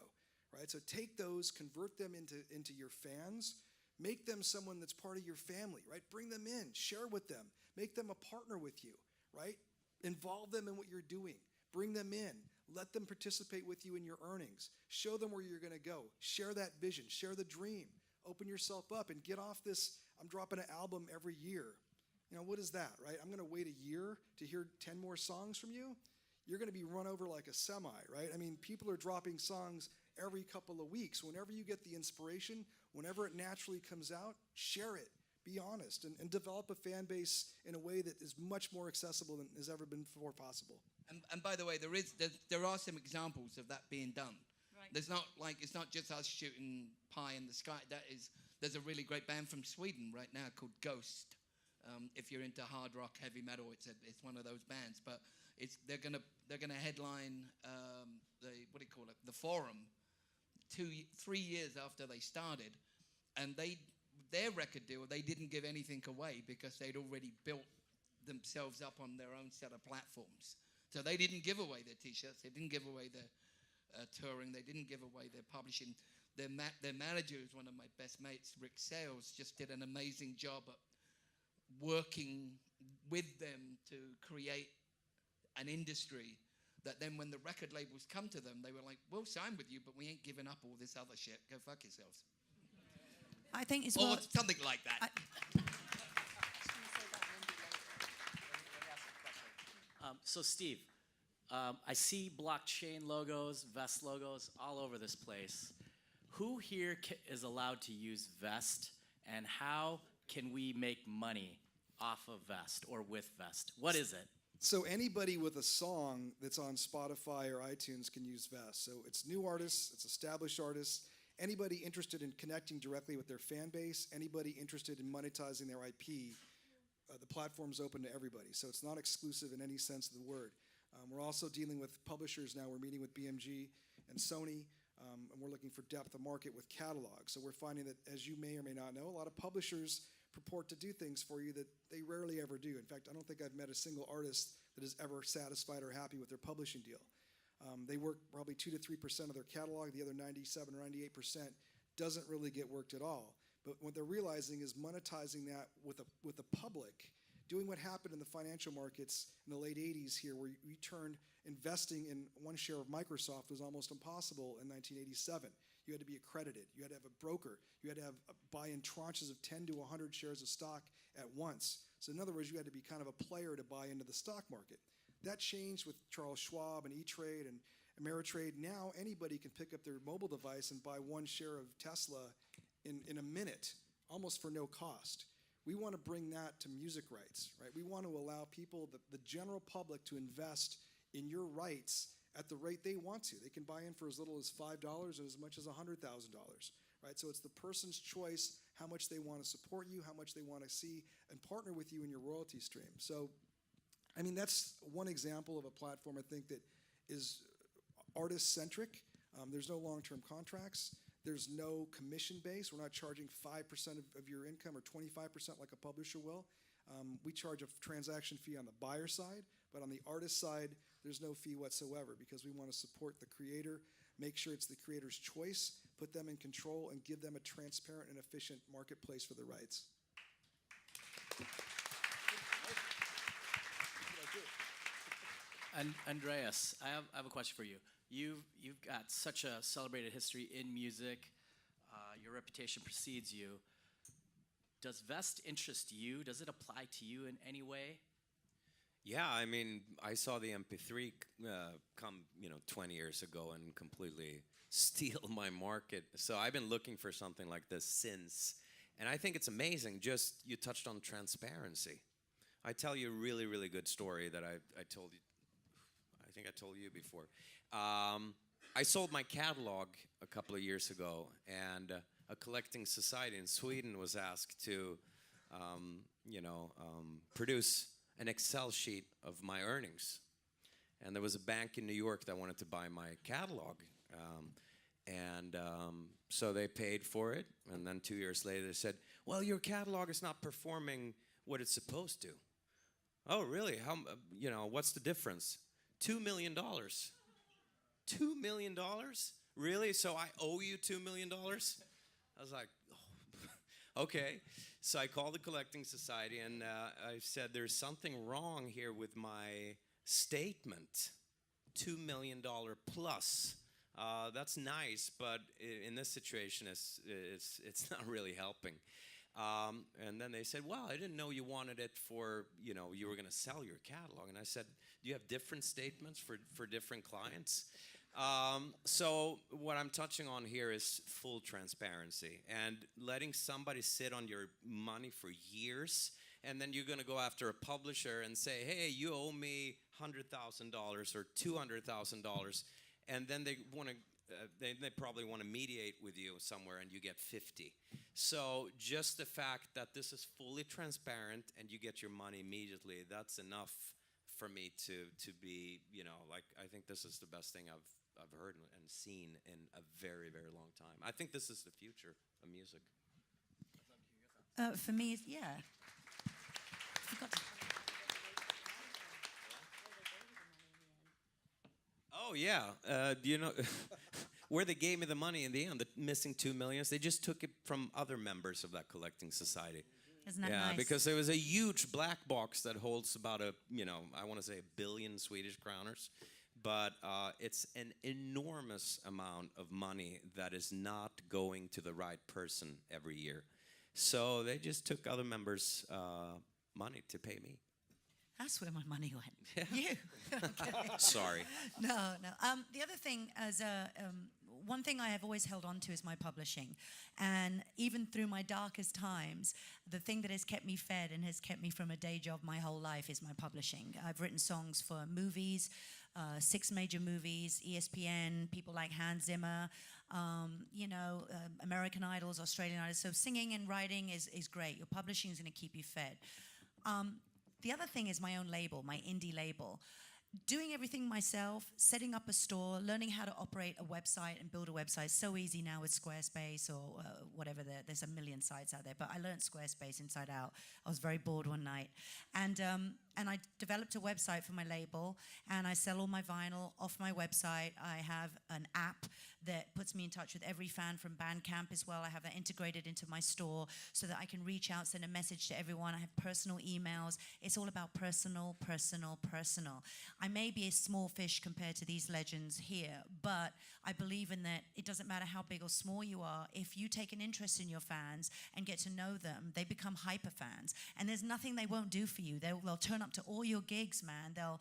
right? So take those, convert them into your fans, make them someone that's part of your family, right? Bring them in, share with them, make them a partner with you, right? Involve them in what you're doing. Bring them in. Let them participate with you in your earnings. Show them where you're going to go. Share that vision. Share the dream. Open yourself up and get off this, I'm dropping an album every year. What is that, right? I'm going to wait a year to hear 10 more songs from you? You're going to be run over like a semi, right? I mean, people are dropping songs every couple of weeks. Whenever you get the inspiration, whenever it naturally comes out, share it. Be honest and develop a fan base in a way that is much more accessible than has ever been before possible. And by the way, there are some examples of that being done. Right. It's not just us shooting pie in the sky. There's a really great band from Sweden right now called Ghost. If you're into hard rock, heavy metal, it's one of those bands. But they're gonna headline the Forum 3 years after they started, and their record deal, they didn't give anything away because they'd already built themselves up on their own set of platforms. So they didn't give away their T-shirts, they didn't give away their touring, they didn't give away their publishing. Their manager is one of my best mates, Rick Sales, just did an amazing job at working with them to create an industry that then when the record labels come to them, they were like, we'll sign with you, but we ain't giving up all this other shit. Go fuck yourselves. I think as Or well. something like that. So Steve, I see blockchain logos, Vezt logos all over this place. Who here is allowed to use Vezt, and how can we make money off of Vezt or with Vezt? What is it? So anybody with a song that's on Spotify or iTunes can use Vezt. So it's new artists, it's established artists, anybody interested in connecting directly with their fan base, anybody interested in monetizing their IP, the platform's open to everybody. So it's not exclusive in any sense of the word. We're also dealing with publishers now. We're meeting with BMG and Sony, and we're looking for depth of market with catalogs. So we're finding that, as you may or may not know, a lot of publishers purport to do things for you that they rarely ever do. In fact, I don't think I've met a single artist that is ever satisfied or happy with their publishing deal. They work probably 2 to 3% of their catalog. The other 97 or 98% doesn't really get worked at all. But what they're realizing is monetizing that with the public, doing what happened in the financial markets in the late 80s here, where we turned investing in one share of Microsoft was almost impossible in 1987. You had to be accredited. You had to have a broker. You had to have buy in tranches of 10 to 100 shares of stock at once. So in other words, you had to be kind of a player to buy into the stock market. That changed with Charles Schwab and E-Trade and Ameritrade. Now anybody can pick up their mobile device and buy one share of Tesla in a minute, almost for no cost. We want to bring that to music rights, right? We want to allow people, the general public, to invest in your rights at the rate they want to. They can buy in for as little as $5 and as much as $100,000, right? So it's the person's choice how much they want to support you, how much they want to see and partner with you in your royalty stream. So, I mean, that's one example of a platform I think that is artist-centric. There's no long-term contracts. There's no commission base. We're not charging 5% of your income or 25% like a publisher will. We charge a transaction fee on the buyer side, but on the artist side, there's no fee whatsoever because we want to support the creator, make sure it's the creator's choice, put them in control, and give them a transparent and efficient marketplace for the rights. And Andreas, I have a question for you. You've got such a celebrated history in music. Your reputation precedes you. Does Vezt interest you? Does it apply to you in any way? Yeah, I mean, I saw the MP3 come, 20 years ago and completely steal my market. So I've been looking for something like this since. And I think it's amazing. Just, you touched on transparency. I tell you a really, really good story that I told you. I think I told you before. I sold my catalog a couple of years ago, and a collecting society in Sweden was asked to, produce an Excel sheet of my earnings. And there was a bank in New York that wanted to buy my catalog. So they paid for it, and then 2 years later they said, well, your catalog is not performing what it's supposed to. Oh, really? How, what's the difference? $2 million. $2 million? Really? So I owe you $2 million? I was like, oh, okay. So I called the collecting society and I said, there's something wrong here with my statement. $2 million plus. That's nice, but in this situation, it's not really helping. And then they said, well, I didn't know you wanted it for, you were going to sell your catalog. And I said, do you have different statements for different clients? So what I'm touching on here is full transparency and letting somebody sit on your money for years, and then you're going to go after a publisher and say, hey, you owe me $100,000 or $200,000, and then they want to they probably want to mediate with you somewhere and you get 50. So just the fact that this is fully transparent and you get your money immediately, that's enough for me to be, I think this is the best thing I've heard and seen in a very, very long time. I think this is the future of music. For me, yeah. Oh, yeah. Do you know where they gave me the money in the end, the missing $2 million? They just took it from other members of that collecting society. Isn't that nice? Because there was a huge black box that holds about I want to say 1 billion Swedish kroners. But it's an enormous amount of money that is not going to the right person every year. So they just took other members' money to pay me. That's where my money went. You. Sorry. No. The other thing, as one thing I have always held on to is my publishing. And even through my darkest times, the thing that has kept me fed and has kept me from a day job my whole life is my publishing. I've written songs for movies, 6 major movies, ESPN, people like Hans Zimmer, American Idols, Australian Idols. So singing and writing is great. Your publishing is going to keep you fed. The other thing is my own label, my indie label. Doing everything myself, setting up a store, learning how to operate a website and build a website. It's so easy now with Squarespace or whatever. There's a million sites out there, but I learned Squarespace inside out. I was very bored one night. And I developed a website for my label, and I sell all my vinyl off my website. I have an app that puts me in touch with every fan from Bandcamp as well. I have that integrated into my store so that I can reach out, send a message to everyone. I have personal emails. It's all about personal, personal, personal. I may be a small fish compared to these legends here, but I believe in that it doesn't matter how big or small you are. If you take an interest in your fans and get to know them, they become hyper fans. And there's nothing they won't do for you. They'll turn up to all your gigs, man. They'll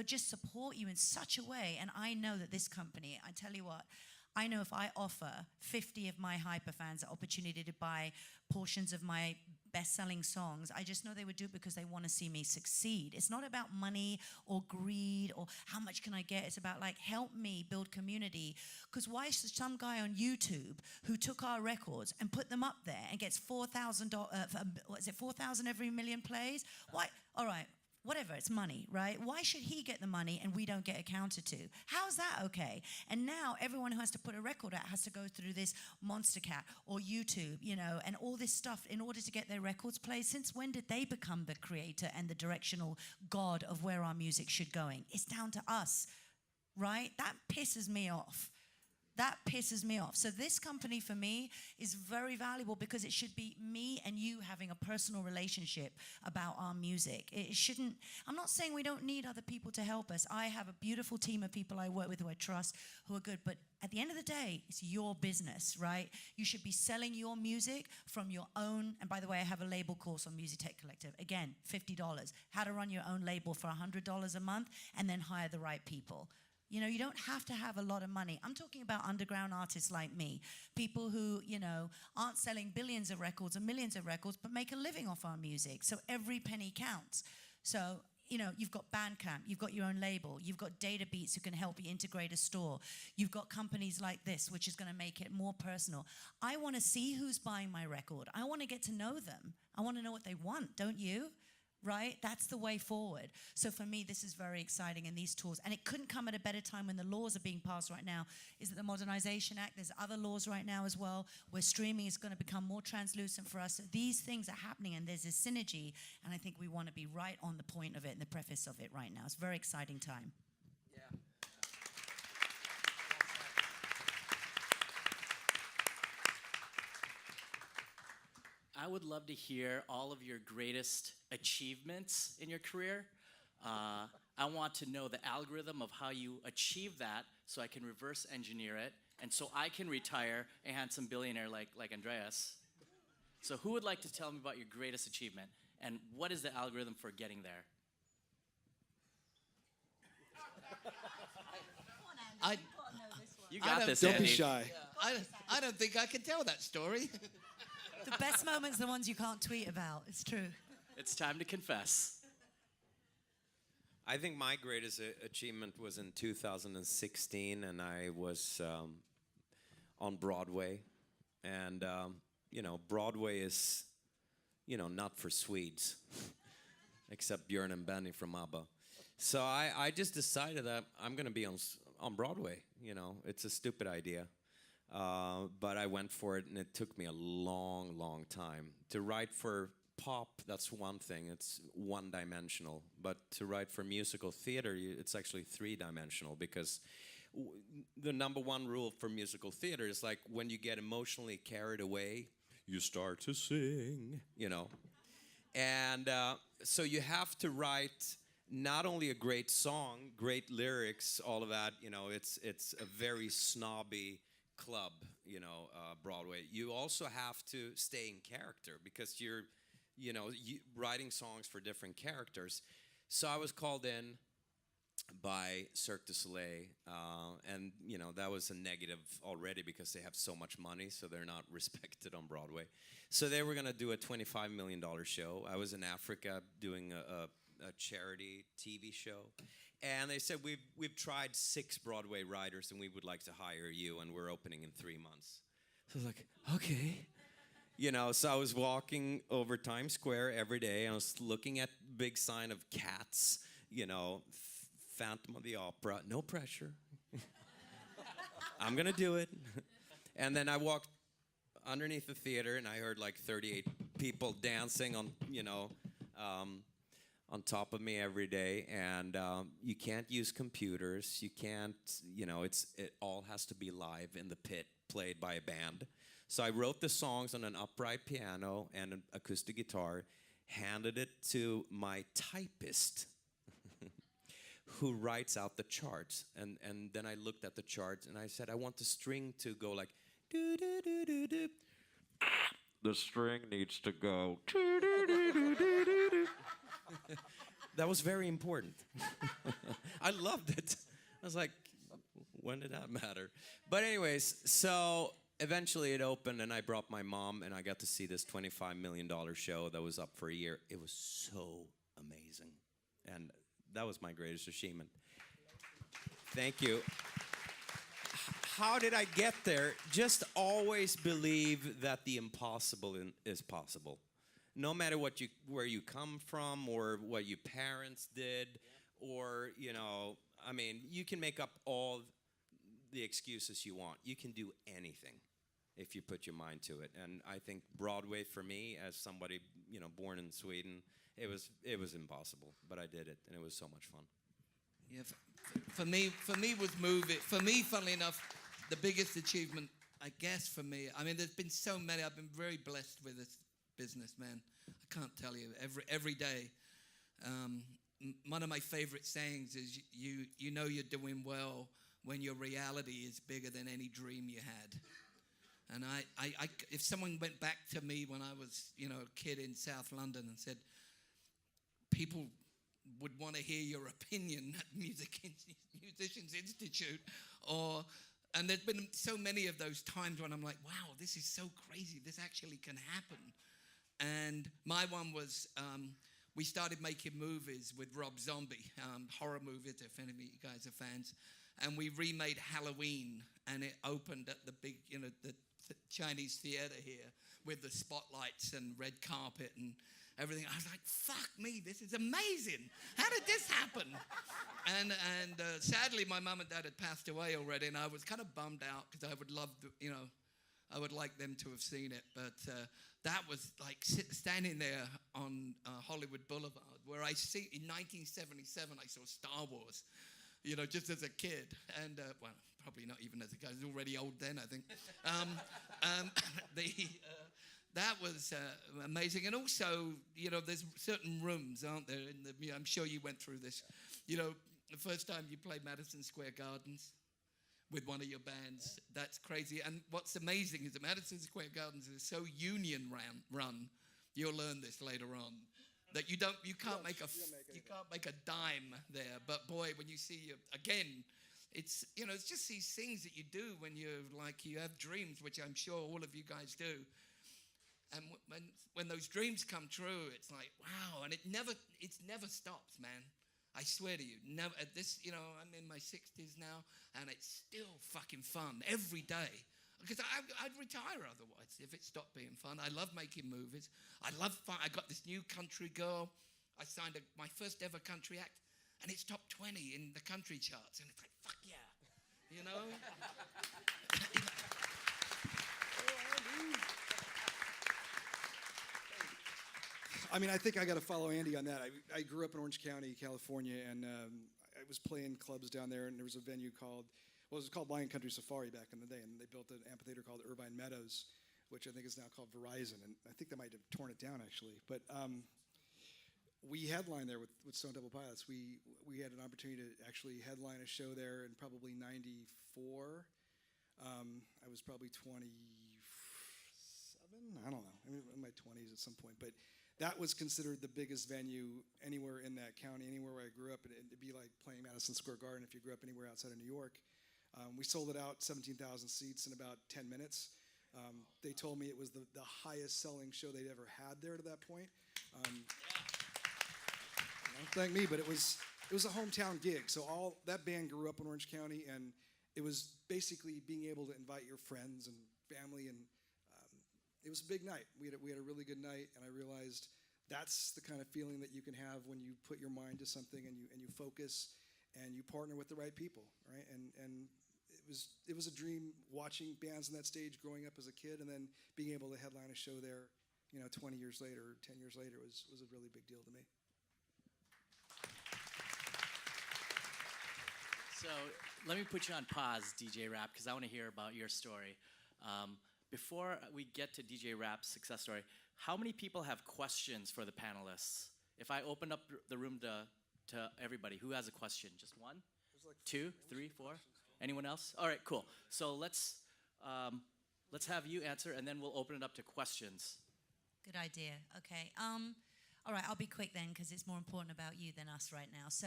just support you in such a way. And I know that this company, I tell you what, I know if I offer 50 of my hyper fans the opportunity to buy portions of my best-selling songs, I just know they would do it because they want to see me succeed. It's not about money or greed or how much can I get. It's about, like, help me build community. Because why should some guy on YouTube who took our records and put them up there and gets $4,000 every million plays? Why? All right. Whatever, it's money, right? Why should he get the money and we don't get accounted to? How's that okay? And now everyone who has to put a record out has to go through this Monster Cat or YouTube, and all this stuff in order to get their records played. Since when did they become the creator and the directional god of where our music should going? It's down to us, right? That pisses me off. That pisses me off. So this company for me is very valuable because it should be me and you having a personal relationship about our music. It shouldn't, I'm not saying we don't need other people to help us. I have a beautiful team of people I work with who I trust, who are good. But at the end of the day, it's your business, right? You should be selling your music from your own, and by the way, I have a label course on Music Tech Collective. Again, $50. How to run your own label for $100 a month and then hire the right people. You don't have to have a lot of money. I'm talking about underground artists like me, people who, aren't selling billions of records or millions of records, but make a living off our music. So every penny counts. So, you've got Bandcamp, you've got your own label, you've got Data Beats who can help you integrate a store. You've got companies like this, which is going to make it more personal. I want to see who's buying my record. I want to get to know them. I want to know what they want, don't you? Right? That's the way forward. So for me, this is very exciting in these tools. And it couldn't come at a better time when the laws are being passed right now. Is it the Modernization Act? There's other laws right now as well, where streaming is going to become more translucent for us. So these things are happening, and there's a synergy. And I think we want to be right on the point of it and the preface of it right now. It's a very exciting time. I would love to hear all of your greatest achievements in your career. I want to know the algorithm of how you achieve that so I can reverse engineer it and so I can retire a handsome billionaire like Andreas. So who would like to tell me about your greatest achievement and what is the algorithm for getting there? You got this, Don't be Andy. shy. I don't think I can tell that story. The best moments are the ones you can't tweet about. It's true. It's time to confess. I think my greatest achievement was in 2016, and I was on Broadway. And, Broadway is, not for Swedes, except Björn and Benny from ABBA. So I just decided that I'm going to be on Broadway. It's a stupid idea. But I went for it, and it took me a long, long time. To write for pop, that's one thing. It's one-dimensional. But to write for musical theater, it's actually three-dimensional, because the number one rule for musical theater is, like, when you get emotionally carried away, you start to sing, And so you have to write not only a great song, great lyrics, all of that, it's a very snobby club, Broadway. You also have to stay in character because you're, writing songs for different characters. So I was called in by Cirque du Soleil, and that was a negative already because they have so much money, so they're not respected on Broadway. So they were going to do a $25 million show. I was in Africa doing a charity TV show, and they said we've tried 6 Broadway writers, and we would like to hire you, and we're opening in 3 months. So I was like, okay. So I was walking over Times Square every day, and I was looking at big sign of Cats, Phantom of the Opera, no pressure. I'm gonna do it. And then I walked underneath the theater, and I heard like 38 people dancing on top of me every day. And you can't use computers. You can't, it all has to be live in the pit, played by a band. So I wrote the songs on an upright piano and an acoustic guitar, handed it to my typist, who writes out the charts. And then I looked at the charts, and I said, I want the string to go like, do-do-do-do-do. The string needs to go, do-do-do-do-do-do. That was very important. I loved it. I was like, when did that matter? But anyways, so eventually it opened, and I brought my mom, and I got to see this $25 million show that was up for a year. It was so amazing. And that was my greatest achievement. Thank you. How did I get there? Just always believe that the impossible is possible. No matter where you come from or what your parents did, or, you can make up all the excuses you want. You can do anything if you put your mind to it. And I think Broadway, for me, as somebody, born in Sweden, it was impossible, but I did it, and it was so much fun. Yeah, for me was movie. For me, funnily enough, the biggest achievement, I guess, for me. There's been so many. I've been very blessed with this business, man. I can't tell you. Every day. One of my favorite sayings is, you know you're doing well when your reality is bigger than any dream you had. And I if someone went back to me when I was, a kid in South London and said, people would want to hear your opinion at Musicians Institute, and there's been so many of those times when I'm like, wow, this is so crazy, this actually can happen. And my one was, we started making movies with Rob Zombie, horror movies, if any of you guys are fans, and we remade Halloween, and it opened at the big, the Chinese theater here with the spotlights and red carpet and everything. I was like, fuck me, this is amazing. How did this happen? And sadly, my mum and dad had passed away already, and I was kind of bummed out because I would love, I would like them to have seen it. But that was like standing there on Hollywood Boulevard, where I see, in 1977, I saw Star Wars, just as a kid. And, well, probably not even as a guy. I was already old then, I think. That was amazing. And also, there's certain rooms, aren't there? I'm sure you went through this. The first time you played Madison Square Gardens with one of your bands, that's crazy. And what's amazing is that Madison Square Gardens is so union run. You'll learn this later on, that you can't make a dime there. But boy, when you see again, it's it's just these things that you do when you have dreams, which I'm sure all of you guys do. And when those dreams come true, it's like, wow, and it never stops, man. I swear to you, never. At this, I'm in my 60s now, and it's still fucking fun every day. Because I'd retire otherwise if it stopped being fun. I love making movies. I love fun. I got this new country girl. I signed my first ever country act, and it's top 20 in the country charts, and it's like, fuck yeah, I think I got to follow Andy on that. I grew up in Orange County, California, and I was playing clubs down there, and there was a venue called, it was called Lion Country Safari back in the day, and they built an amphitheater called Irvine Meadows, which I think is now called Verizon, and I think they might have torn it down, actually. But we headlined there with Stone Temple Pilots. We had an opportunity to actually headline a show there in probably '94. I was probably 27, I don't know, in my 20s at some point. But that was considered the biggest venue anywhere in that county, anywhere where I grew up. It'd be like playing Madison Square Garden if you grew up anywhere outside of New York. We sold it out, 17,000 seats in about 10 minutes. They told me it was the highest selling show they'd ever had there to that point. Don't thank me, but it was a hometown gig. So all that band grew up in Orange County, and it was basically being able to invite your friends and family, and it was a big night. We had a really good night, and I realized that's the kind of feeling that you can have when you put your mind to something and you focus and you partner with the right people, right? And it was a dream watching bands on that stage growing up as a kid, and then being able to headline a show there, 20 years later, 10 years later was a really big deal to me. So let me put you on pause, DJ Rap, because I want to hear about your story. Before we get to DJ Rap's success story, how many people have questions for the panelists? If I open up the room to everybody, who has a question? Just one? Like 2, 3, 4? Anyone else? All right, cool. So let's have you answer, and then we'll open it up to questions. Good idea. Okay. All right, I'll be quick then, because it's more important about you than us right now. So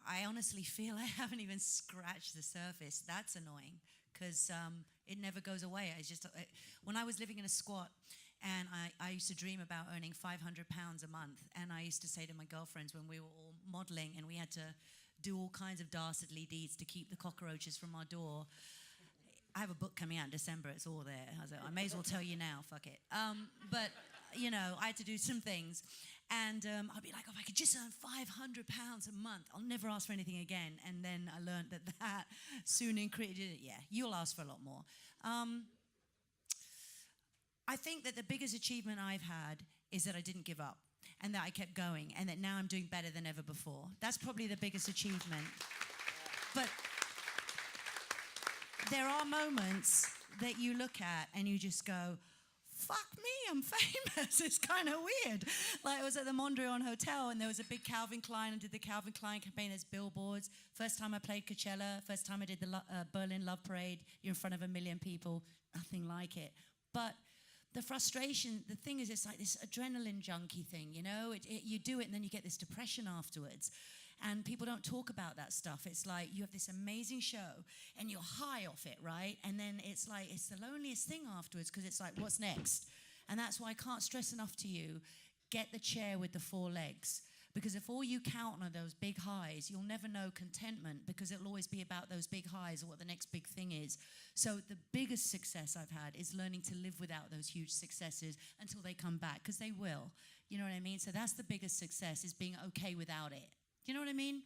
I honestly feel I haven't even scratched the surface. That's annoying, because it never goes away. It's just when I was living in a squat, and I used to dream about earning £500 a month, and I used to say to my girlfriends when we were all modeling and we had to do all kinds of dastardly deeds to keep the cockroaches from our door. I have a book coming out in December. It's all there. I may as well tell you now. Fuck it. But, I had to do some things. And I'd be like, if I could just earn £500 a month, I'll never ask for anything again. And then I learned that soon increased. Yeah, you'll ask for a lot more. I think that the biggest achievement I've had is that I didn't give up, and that I kept going, and that now I'm doing better than ever before. That's probably the biggest achievement. But there are moments that you look at and you just go, fuck me, I'm famous. It's kind of weird. Like, I was at the Mondrian Hotel, and there was a big Calvin Klein. I did the Calvin Klein campaign as billboards. First time I played Coachella. First time I did the Berlin Love Parade. You're in front of 1 million people. Nothing like it. But the frustration, the thing is, it's like this adrenaline junkie thing, you do it and then you get this depression afterwards. And people don't talk about that stuff. It's like you have this amazing show and you're high off it, right? And then it's like, it's the loneliest thing afterwards, because it's like, what's next? And that's why I can't stress enough to you, get the chair with the 4 legs. Because if all you count on are those big highs, you'll never know contentment, because it'll always be about those big highs or what the next big thing is. So the biggest success I've had is learning to live without those huge successes until they come back, because they will. You know what I mean? So that's the biggest success, is being okay without it. Do you know what I mean?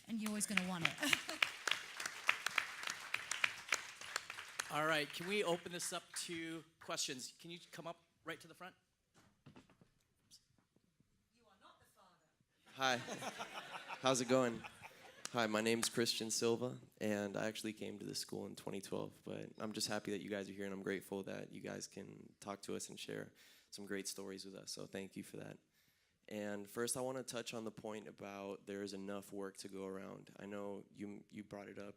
And you're always going to want it. All right, can we open this up to questions? Can you come up right to the front? Hi, how's it going? Hi, my name's Christian Silva, and I actually came to this school in 2012, but I'm just happy that you guys are here, and I'm grateful that you guys can talk to us and share some great stories with us, so thank you for that. And first, I want to touch on the point about there's enough work to go around. I know you brought it up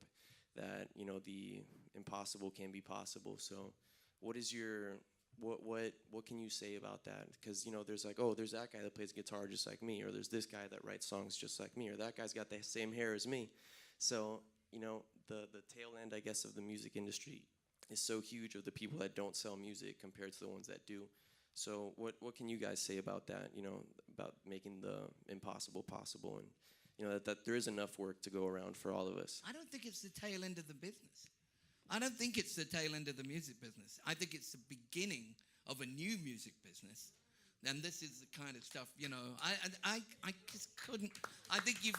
that, the impossible can be possible, so what is your... What can you say about that? Because, there's like, oh, there's that guy that plays guitar just like me, or there's this guy that writes songs just like me, or that guy's got the same hair as me. So, the tail end, I guess, of the music industry is so huge of the people that don't sell music compared to the ones that do. So what can you guys say about that, about making the impossible possible, and, that there is enough work to go around for all of us? I don't think it's the tail end of the business. I don't think it's the tail end of the music business. I think it's the beginning of a new music business. And this is the kind of stuff, I just couldn't. I think you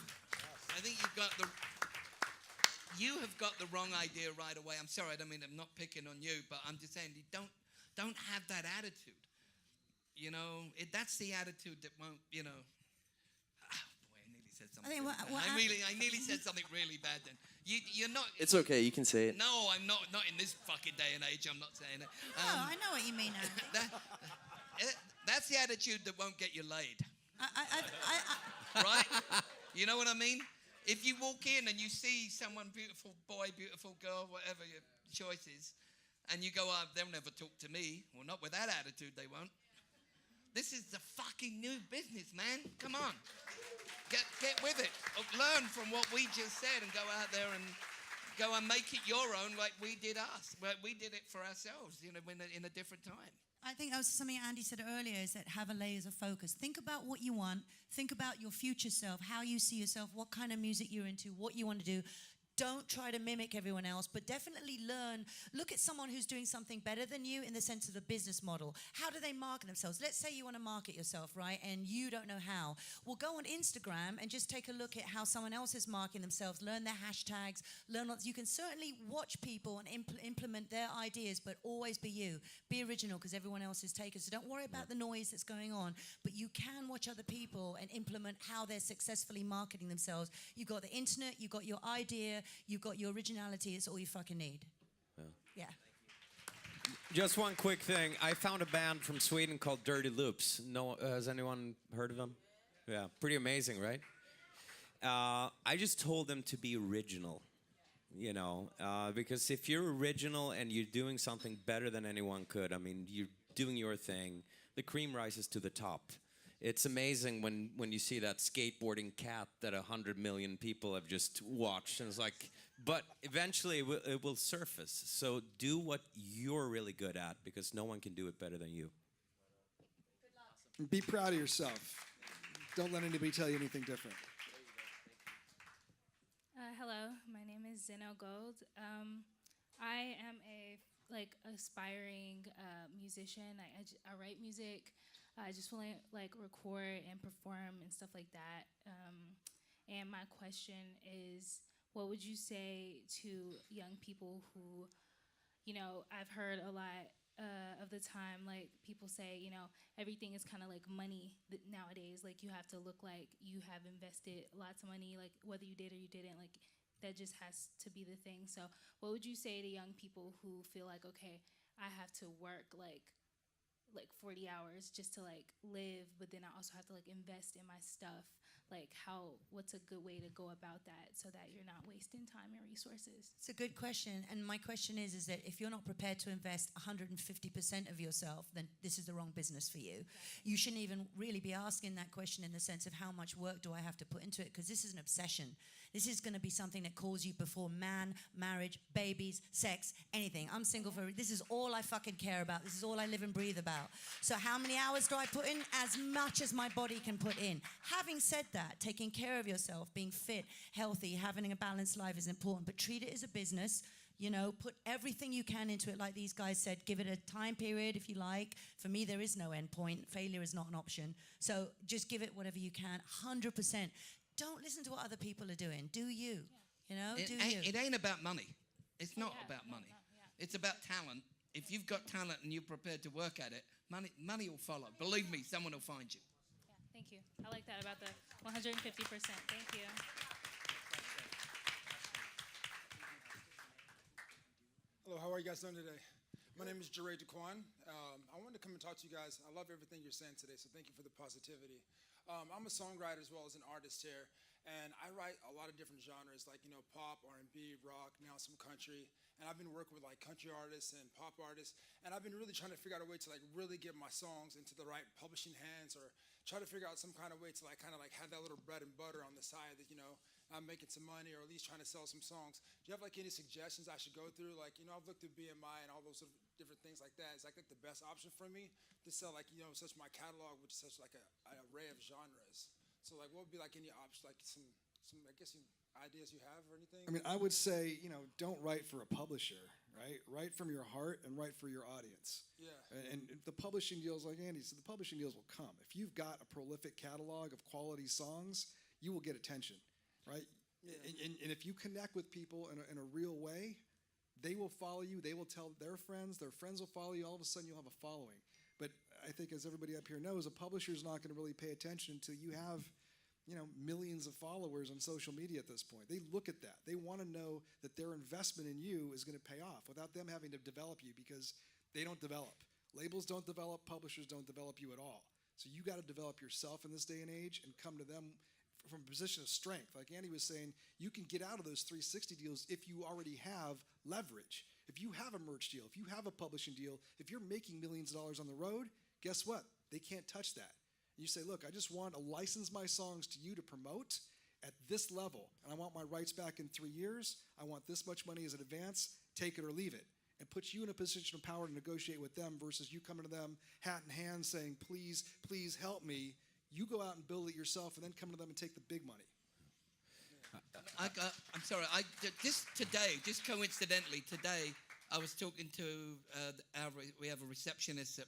have got the wrong idea right away. I'm sorry, I'm not picking on you, but I'm just saying, you don't have that attitude. That's the attitude that won't, I nearly said something. I nearly said something really bad then. You're not... It's okay, you can say it. No, I'm not in this fucking day and age, I'm not saying it. I know what you mean, Andy. That's the attitude that won't get you laid. Right? You know what I mean? If you walk in and you see someone, beautiful boy, beautiful girl, whatever your choice is, and you go, they'll never talk to me. Well, not with that attitude, they won't. This is the fucking new business, man. Come on. Get with it. Learn from what we just said and go out there and go and make it your own like we did us. We did it for ourselves, you know, in a different time. I think that was something Andy said earlier, is that have a layers of focus. Think about what you want. Think about your future self, how you see yourself, what kind of music you're into, what you want to do. Don't try to mimic everyone else, but definitely learn. Look at someone who's doing something better than you in the sense of the business model. How do they market themselves? Let's say you want to market yourself, right? And you don't know how. Well, go on Instagram and just take a look at how someone else is marketing themselves. Learn their hashtags. You can certainly watch people and implement their ideas, but always be you. Be original, because everyone else is taken. So don't worry about the noise that's going on, but you can watch other people and implement how they're successfully marketing themselves. You've got the internet, you've got your idea, you've got your originality. It's all you fucking need. Yeah. Just one quick thing. I found a band from Sweden called Dirty Loops. No, has anyone heard of them? Yeah, pretty amazing, right? I just told them to be original, you know, because if you're original and you're doing something better than anyone could, I mean, you're doing your thing, the cream rises to the top. It's amazing when you see that skateboarding cat that 100 million people have just watched, and it's like, but eventually it will surface. So do what you're really good at, because no one can do it better than you. Be proud of yourself. Don't let anybody tell you anything different. Hello, my name is Zeno Gold. I am a aspiring musician. I write music. I just want to record and perform and stuff like that. And my question is, what would you say to young people who, you know, I've heard a lot of the time, like people say, you know, everything is kind of like money nowadays. Like you have to look like you have invested lots of money, like whether you did or you didn't, like that just has to be the thing. So what would you say to young people who feel like, okay, I have to work like 40 hours just to live, but then I also have to invest in my stuff? What's a good way to go about that so that you're not wasting time and resources? It's a good question, and my question is that if you're not prepared to invest 150% of yourself, then this is the wrong business for you. You shouldn't even really be asking that question in the sense of how much work do I have to put into it, because this is an obsession. This is going to be something that calls you before man, marriage, babies, sex, anything. I'm single this is all I fucking care about. This is all I live and breathe about. So how many hours do I put in? As much as my body can put in. Having said that, taking care of yourself, being fit, healthy, having a balanced life is important, but treat it as a business. You know, put everything you can into it. Like these guys said, give it a time period if you like. For me, there is no end point. Failure is not an option. So just give it whatever you can, 100%. Don't listen to what other people are doing. Do you. You know, It ain't about money. It's not about money. It's about talent. If you've got talent and you're prepared to work at it, money will follow. Believe me, someone will find you. Yeah, thank you. I like that about the 150%. Thank you. Hello, how are you guys doing today? My name is Trey. I wanted to come and talk to you guys. I love everything you're saying today, so thank you for the positivity. I'm a songwriter as well as an artist here, and I write a lot of different genres, like, you know, pop, R&B, rock, now some country, and I've been working with country artists and pop artists, and I've been really trying to figure out a way to really get my songs into the right publishing hands, or try to figure out some kind of way to have that little bread and butter on the side that, you know, I'm making some money, or at least trying to sell some songs. Do you have any suggestions I should go through? You know, I've looked at BMI and all those different things like that. Is that the best option for me to sell you know, such my catalog, which is such an array of genres? So what would be any options, some I guess some ideas you have or anything? I mean, I would say, you know, don't write for a publisher, right? Write from your heart and write for your audience. Yeah. And the publishing deals, like Andy said, the publishing deals will come. If you've got a prolific catalog of quality songs, you will get attention, right? Yeah. And if you connect with people in a real way, they will follow you. They will tell their friends will follow you. All of a sudden, you'll have a following. But I think, as everybody up here knows, a publisher's not going to really pay attention until you have, you know, millions of followers on social media at this point. They look at that. They want to know that their investment in you is going to pay off without them having to develop you, because they don't develop. Labels don't develop. Publishers don't develop you at all. So you got to develop yourself in this day and age and come to them from a position of strength. Like Andy was saying, you can get out of those 360 deals if you already have leverage. If you have a merch deal, if you have a publishing deal, if you're making millions of dollars on the road, guess what? They can't touch that. You say, look, I just want to license my songs to you to promote at this level, and I want my rights back in 3 years. I want this much money as an advance, take it or leave it. And puts you in a position of power to negotiate with them versus you coming to them hat in hand saying, please, please help me. You go out and build it yourself and then come to them and take the big money. I'm sorry. Just coincidentally, today I was talking to we have a receptionist that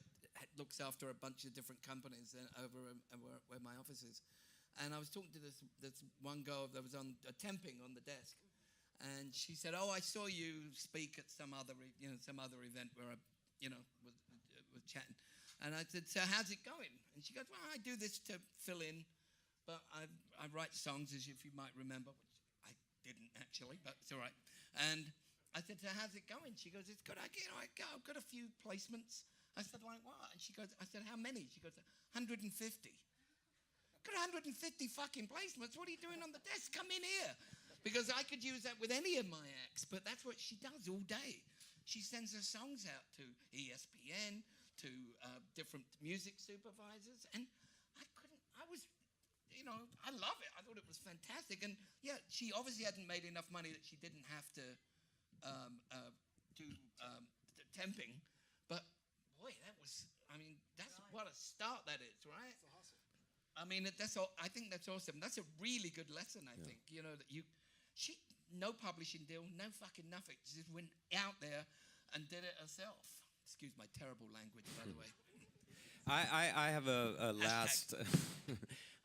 looks after a bunch of different companies over where my office is, and I was talking to this one girl that was on temping on the desk, and she said, "Oh, I saw you speak at some other event where I was chatting," and I said, "So how's it going?" And she goes, "Well, I do this to fill in, but I write songs, as if you might remember, which I didn't actually, but it's all right." And I said, "So how's it going?" She goes, "It's good. I've got a few placements." I said, "Like what?" And I said, "How many?" She goes, 150. Got 150 fucking placements. What are you doing on the desk? Come in here. Because I could use that with any of my acts, but that's what she does all day. She sends her songs out to ESPN, to different music supervisors, and I love it. I thought it was fantastic. And yeah, she obviously hadn't made enough money that she didn't have to do temping. But boy, that's what a start that is, right? That's awesome. I mean, I think that's awesome. That's a really good lesson, I think. She no publishing deal, no fucking nothing. She just went out there and did it herself. Excuse my terrible language, by the way. I have a last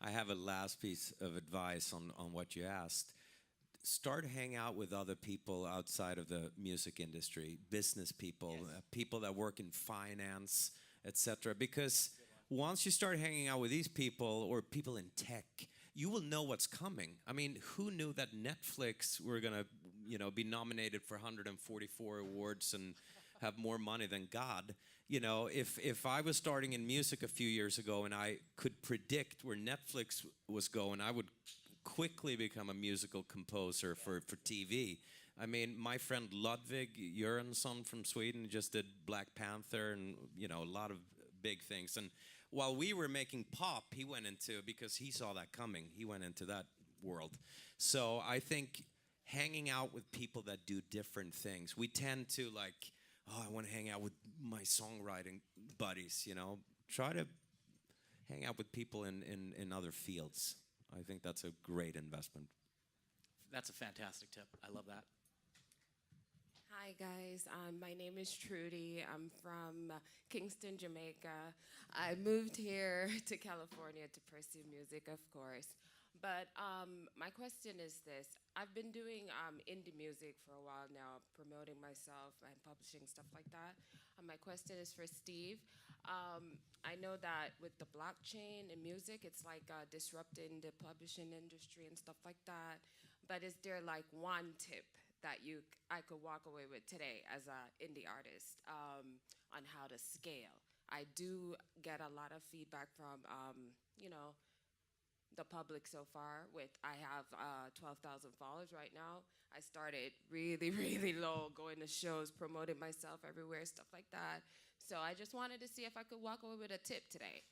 I have a last piece of advice on what you asked. Start hanging out with other people outside of the music industry, business people, people that work in finance, etc. Because once you start hanging out with these people or people in tech, you will know what's coming. I mean, who knew that Netflix were gonna, be nominated for 144 awards and have more money than God? If I was starting in music a few years ago and I could predict where Netflix was going, I would quickly become a musical composer for TV. I mean, my friend Ludwig Göransson from Sweden just did Black Panther and, a lot of big things. And while we were making pop, he went into, because he saw that coming, he went into that world. So I think hanging out with people that do different things, we tend to I want to hang out with my songwriting buddies, Try to hang out with people in other fields. I think that's a great investment. That's a fantastic tip. I love that. Hi guys, my name is Trudy. I'm from Kingston, Jamaica. I moved here to California to pursue music, of course. But my question is this. I've been doing indie music for a while now, promoting myself and publishing stuff like that. My question is for Steve. I know that with the blockchain and music, it's disrupting the publishing industry and stuff like that. But is there one tip that I could walk away with today as an indie artist on how to scale? I do get a lot of feedback from, the public so far. I have 12,000 followers right now. I started really, really low, going to shows, promoting myself everywhere, stuff like that. So I just wanted to see if I could walk away with a tip today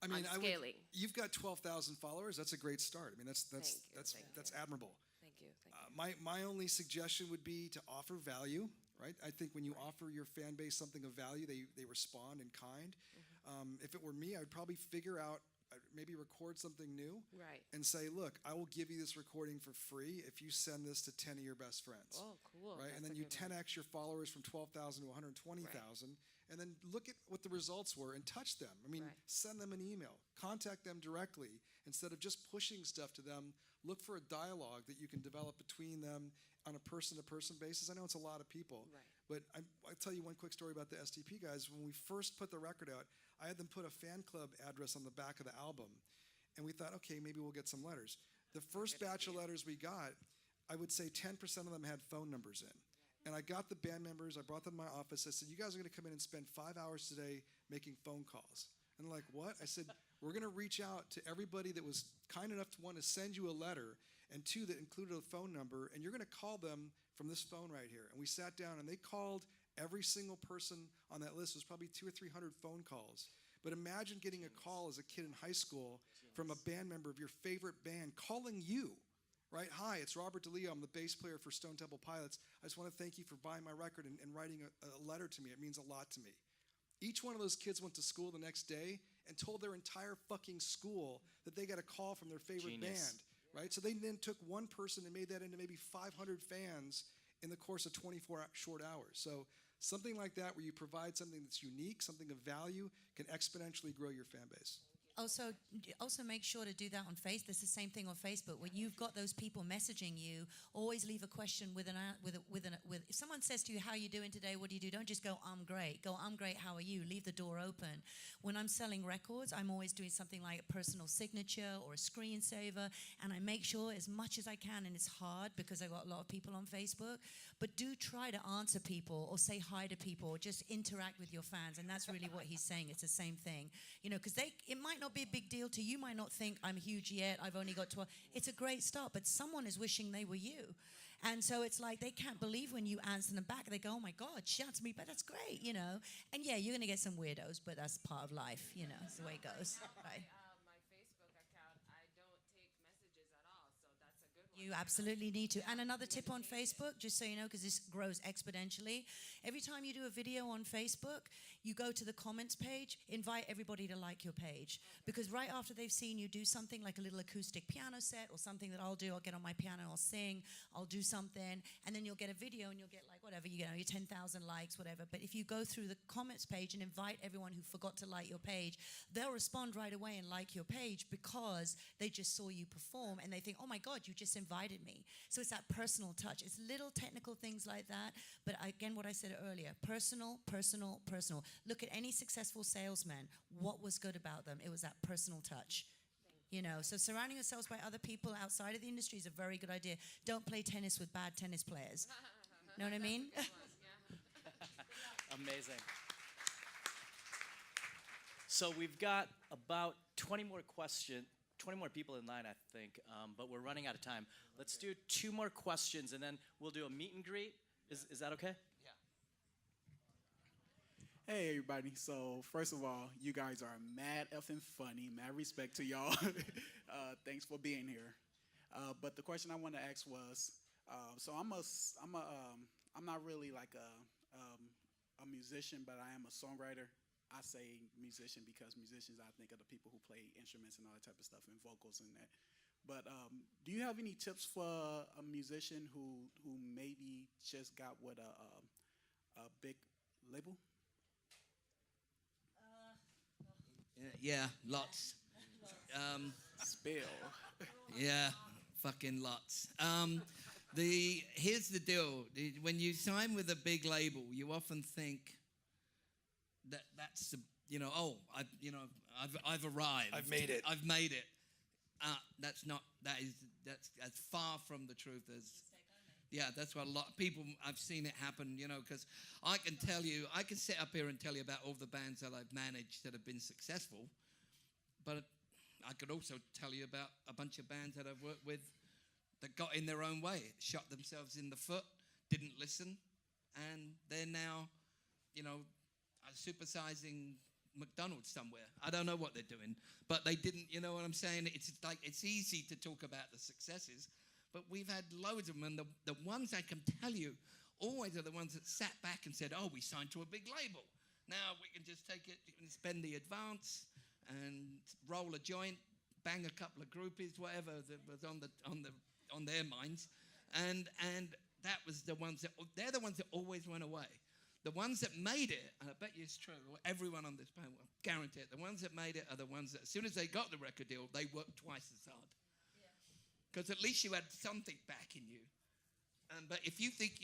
on scaling. You've got 12,000 followers. That's a great start. I mean, that's admirable. Thank you. My only suggestion would be to offer value, right? I think when you offer your fan base something of value, they respond in kind. If it were me, I would probably figure out, maybe record something new, right, and say, look, I will give you this recording for free if you send this to 10 of your best friends. Oh, cool. Right, and then you 10x your followers from 12,000 to 120,000, right, and then look at what the results were and touch them. I mean, right, send them an email, contact them directly instead of just pushing stuff to them. Look for a dialogue that you can develop between them on a person-to-person basis. I know it's a lot of people, right, but I'll tell you one quick story about the STP guys. When we first put the record out, I had them put a fan club address on the back of the album, and we thought, okay, maybe we'll get some letters. The first batch of letters we got, I would say 10% of them had phone numbers in. And I got the band members, I brought them to my office, I said, you guys are gonna come in and spend 5 hours today making phone calls. And they're like, what? I said, we're gonna reach out to everybody that was kind enough to want to send you a letter, and two, that included a phone number, and you're gonna call them from this phone right here. And we sat down and they called every single person on that list. It was probably 200 or 300 phone calls. But imagine getting a call as a kid in high school from a band member of your favorite band calling you, right? Hi, it's Robert DeLeo. I'm the bass player for Stone Temple Pilots. I just want to thank you for buying my record and writing a letter to me. It means a lot to me. Each one of those kids went to school the next day and told their entire fucking school that they got a call from their favorite band, right? So they then took one person and made that into maybe 500 fans in the course of 24 short hours. So something like that where you provide something that's unique, something of value, can exponentially grow your fan base. Also make sure to do that on Facebook. It's the same thing on Facebook. When you've got those people messaging you, always leave a question with if someone says to you, how are you doing today? What do you do? Don't just go, I'm great. Go, I'm great. How are you? Leave the door open. When I'm selling records, I'm always doing something like a personal signature or a screensaver, and I make sure as much as I can, and it's hard because I've got a lot of people on Facebook, but do try to answer people or say hi to people or just interact with your fans, and that's really what he's saying. It's the same thing. You know, because it might not be a big deal to you. You might not think I'm huge yet. I've only got 12. It's a great start, but someone is wishing they were you. And so it's like they can't believe when you answer them back. They go, oh my God, she answered me, but that's great, you know. And yeah, you're going to get some weirdos, but that's part of life, you know. That's the way it goes. Right. My Facebook account, I don't take messages at all, so that's a good one. You absolutely need to. And another tip on Facebook, just so you know, because this grows exponentially. Every time you do a video on Facebook, you go to the comments page, invite everybody to like your page. Because right after they've seen you do something like a little acoustic piano set or something that I'll do, I'll get on my piano, I'll sing, I'll do something, and then you'll get a video and you'll get like whatever, you know, your 10,000 likes, whatever. But if you go through the comments page and invite everyone who forgot to like your page, they'll respond right away and like your page because they just saw you perform and they think, oh my God, you just invited me. So it's that personal touch. It's little technical things like that. But again, what I said earlier, personal, personal, personal. Look at any successful salesman. What was good about them? It was that personal touch. You know, so surrounding yourselves by other people outside of the industry is a very good idea. Don't play tennis with bad tennis players. Know what I mean? Amazing. So we've got about 20 more people in line, I think, but we're running out of time. Let's do 2 more questions, and then we'll do a meet and greet. Is that okay? Hey everybody, so first of all, you guys are mad effing funny, mad respect to y'all. Thanks for being here. But the question I want to ask was, so I'm not really like a musician, but I am a songwriter. I say musician because musicians, I think, are the people who play instruments and all that type of stuff and vocals and that. But do you have any tips for a musician who maybe just got with a big label? Yeah, lots. Spill. Yeah, fucking lots. Here's the deal. When you sign with a big label, you often think that's the, you know, oh, I've arrived. I've made it. I've made it. That's far from the truth. Yeah, that's what a lot of people, I've seen it happen, you know, because I can sit up here and tell you about all the bands that I've managed that have been successful, but I could also tell you about a bunch of bands that I've worked with that got in their own way, shot themselves in the foot, didn't listen, and they're now, you know, supersizing McDonald's somewhere. I don't know what they're doing, but they didn't, you know what I'm saying? It's like, it's easy to talk about the successes, but we've had loads of them, and the ones I can tell you always are the ones that sat back and said, oh, we signed to a big label. Now we can just take it and spend the advance and roll a joint, bang a couple of groupies, whatever that was on their minds. And that was they're the ones that always went away. The ones that made it, and I bet you it's true, everyone on this panel will guarantee it, the ones that made it are the ones that as soon as they got the record deal, they worked twice as hard. Because at least you had something back in you. But if you think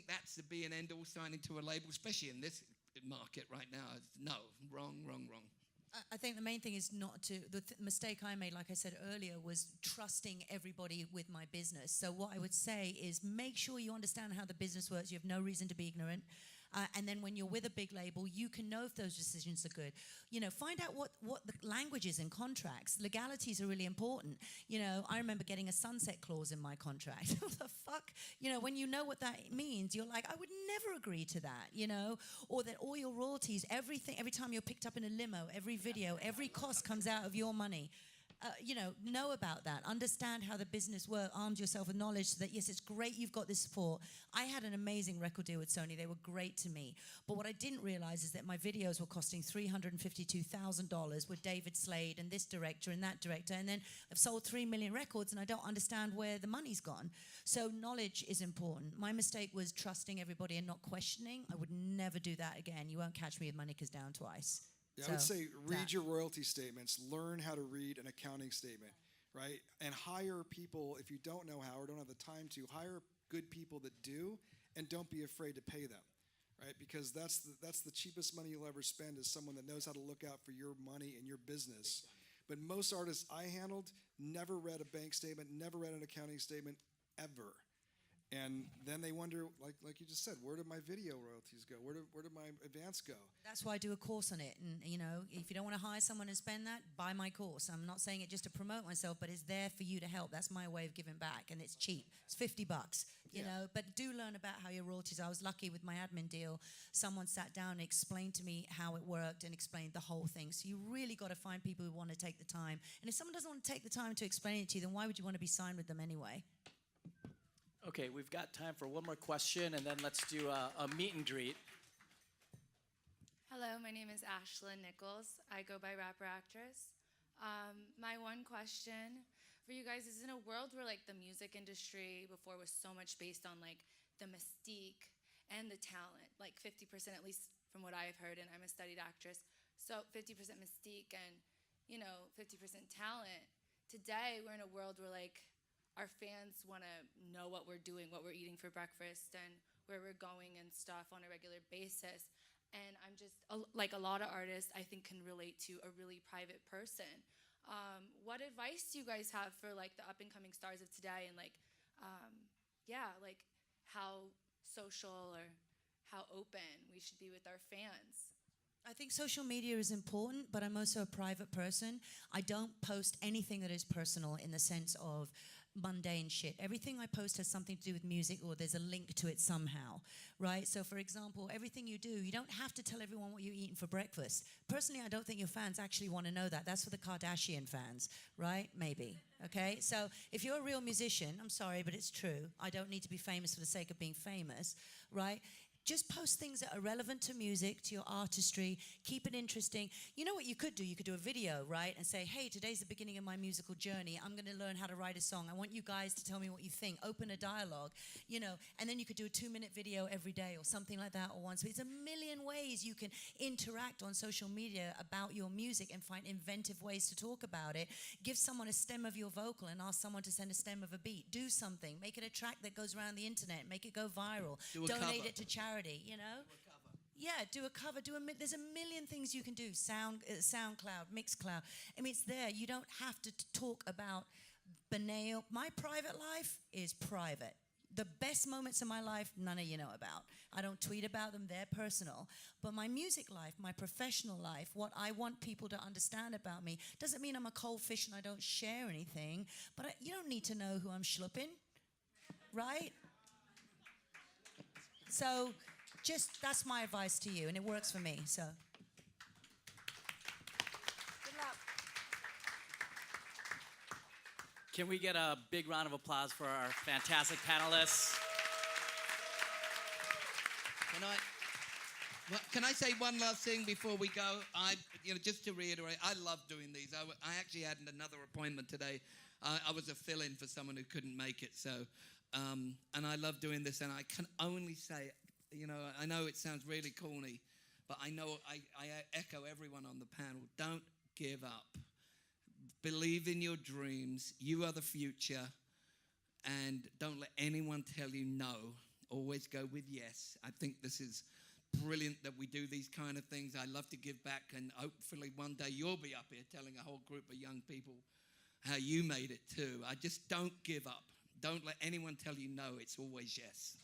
that's the be and end all signing to a label, especially in this market right now, no, wrong. I think the main thing is not to, the mistake I made, like I said earlier, was trusting everybody with my business. So what I would say is make sure you understand how the business works. You have no reason to be ignorant. And then when you're with a big label, you can know if those decisions are good. You know, find out what the language is in contracts. Legalities are really important. You know, I remember getting a sunset clause in my contract. What the fuck? You know, when you know what that means, you're like, I would never agree to that, you know? Or that all your royalties, everything, every time you're picked up in a limo, every video, every cost comes out of your money. You know about that. Understand how the business works. Arm yourself with knowledge so that, yes, it's great you've got this support. I had an amazing record deal with Sony. They were great to me. But what I didn't realize is that my videos were costing $352,000 with David Slade and this director and that director. And then I've sold 3 million records and I don't understand where the money's gone. So knowledge is important. My mistake was trusting everybody and not questioning. I would never do that again. You won't catch me with my knickers down twice. Yeah, I would say read your royalty statements, learn how to read an accounting statement, right? And hire people, if you don't know how or don't have the time to, hire good people that do, and don't be afraid to pay them, right? Because that's the cheapest money you'll ever spend is someone that knows how to look out for your money and your business. But most artists I handled never read a bank statement, never read an accounting statement, ever. And then they wonder, like you just said, where did my video royalties go? Where did my advance go? That's why I do a course on it. And, you know, if you don't want to hire someone and spend that, buy my course. I'm not saying it just to promote myself, but it's there for you to help. That's my way of giving back. And it's cheap. It's $50, you know. But do learn about how your royalties are. I was lucky with my admin deal. Someone sat down and explained to me how it worked and explained the whole thing. So you really got to find people who want to take the time. And if someone doesn't want to take the time to explain it to you, then why would you want to be signed with them anyway? Okay, we've got time for one more question, and then let's do a meet and greet. Hello, my name is Ashlyn Nichols. I go by rapper actress. My one question for you guys is, in a world where like the music industry before was so much based on like the mystique and the talent, like 50% at least from what I've heard, and I'm a studied actress, so 50% mystique and, you know, 50% talent. Today we're in a world where like our fans want to know what we're doing, what we're eating for breakfast, and where we're going and stuff on a regular basis. And I'm just, like a lot of artists, I think can relate to a really private person. What advice do you guys have for like the up and coming stars of today, and like, like how social or how open we should be with our fans? I think social media is important, but I'm also a private person. I don't post anything that is personal in the sense of mundane shit. Everything I post has something to do with music, or there's a link to it somehow, right? So for example, everything you do, you don't have to tell everyone what you're eating for breakfast. Personally, I don't think your fans actually want to know that. That's for the Kardashian fans, right? Maybe, okay? So if you're a real musician, I'm sorry, but it's true. I don't need to be famous for the sake of being famous, right? Just post things that are relevant to music, to your artistry. Keep it interesting. You know what you could do? You could do a video, right? And say, hey, today's the beginning of my musical journey. I'm going to learn how to write a song. I want you guys to tell me what you think. Open a dialogue, you know. And then you could do a 2-minute video every day or something like that, or once. It's a million ways you can interact on social media about your music and find inventive ways to talk about it. Give someone a stem of your vocal and ask someone to send a stem of a beat. Do something. Make it a track that goes around the internet. Make it go viral. Donate it to charity. You know, do a cover. There's a million things you can do. SoundCloud, Mixcloud. I mean, it's there. You don't have to talk about banal. My private life is private. The best moments of my life, none of you know about. I don't tweet about them. They're personal. But my music life, my professional life, what I want people to understand about me, doesn't mean I'm a cold fish and I don't share anything. But you don't need to know who I'm schlupping, right? So that's my advice to you, and it works for me, so. Good luck. Can we get a big round of applause for our fantastic panelists? Can I say one last thing before we go? Just to reiterate, I love doing these. I actually had another appointment today. I was a fill-in for someone who couldn't make it, so. And I love doing this, and I can only say, I know it sounds really corny, but I know I echo everyone on the panel. Don't give up. Believe in your dreams. You are the future, and don't let anyone tell you no. Always go with yes. I think this is brilliant that we do these kind of things. I love to give back, and hopefully one day you'll be up here telling a whole group of young people how you made it too. I just don't give up. Don't let anyone tell you no. It's always yes.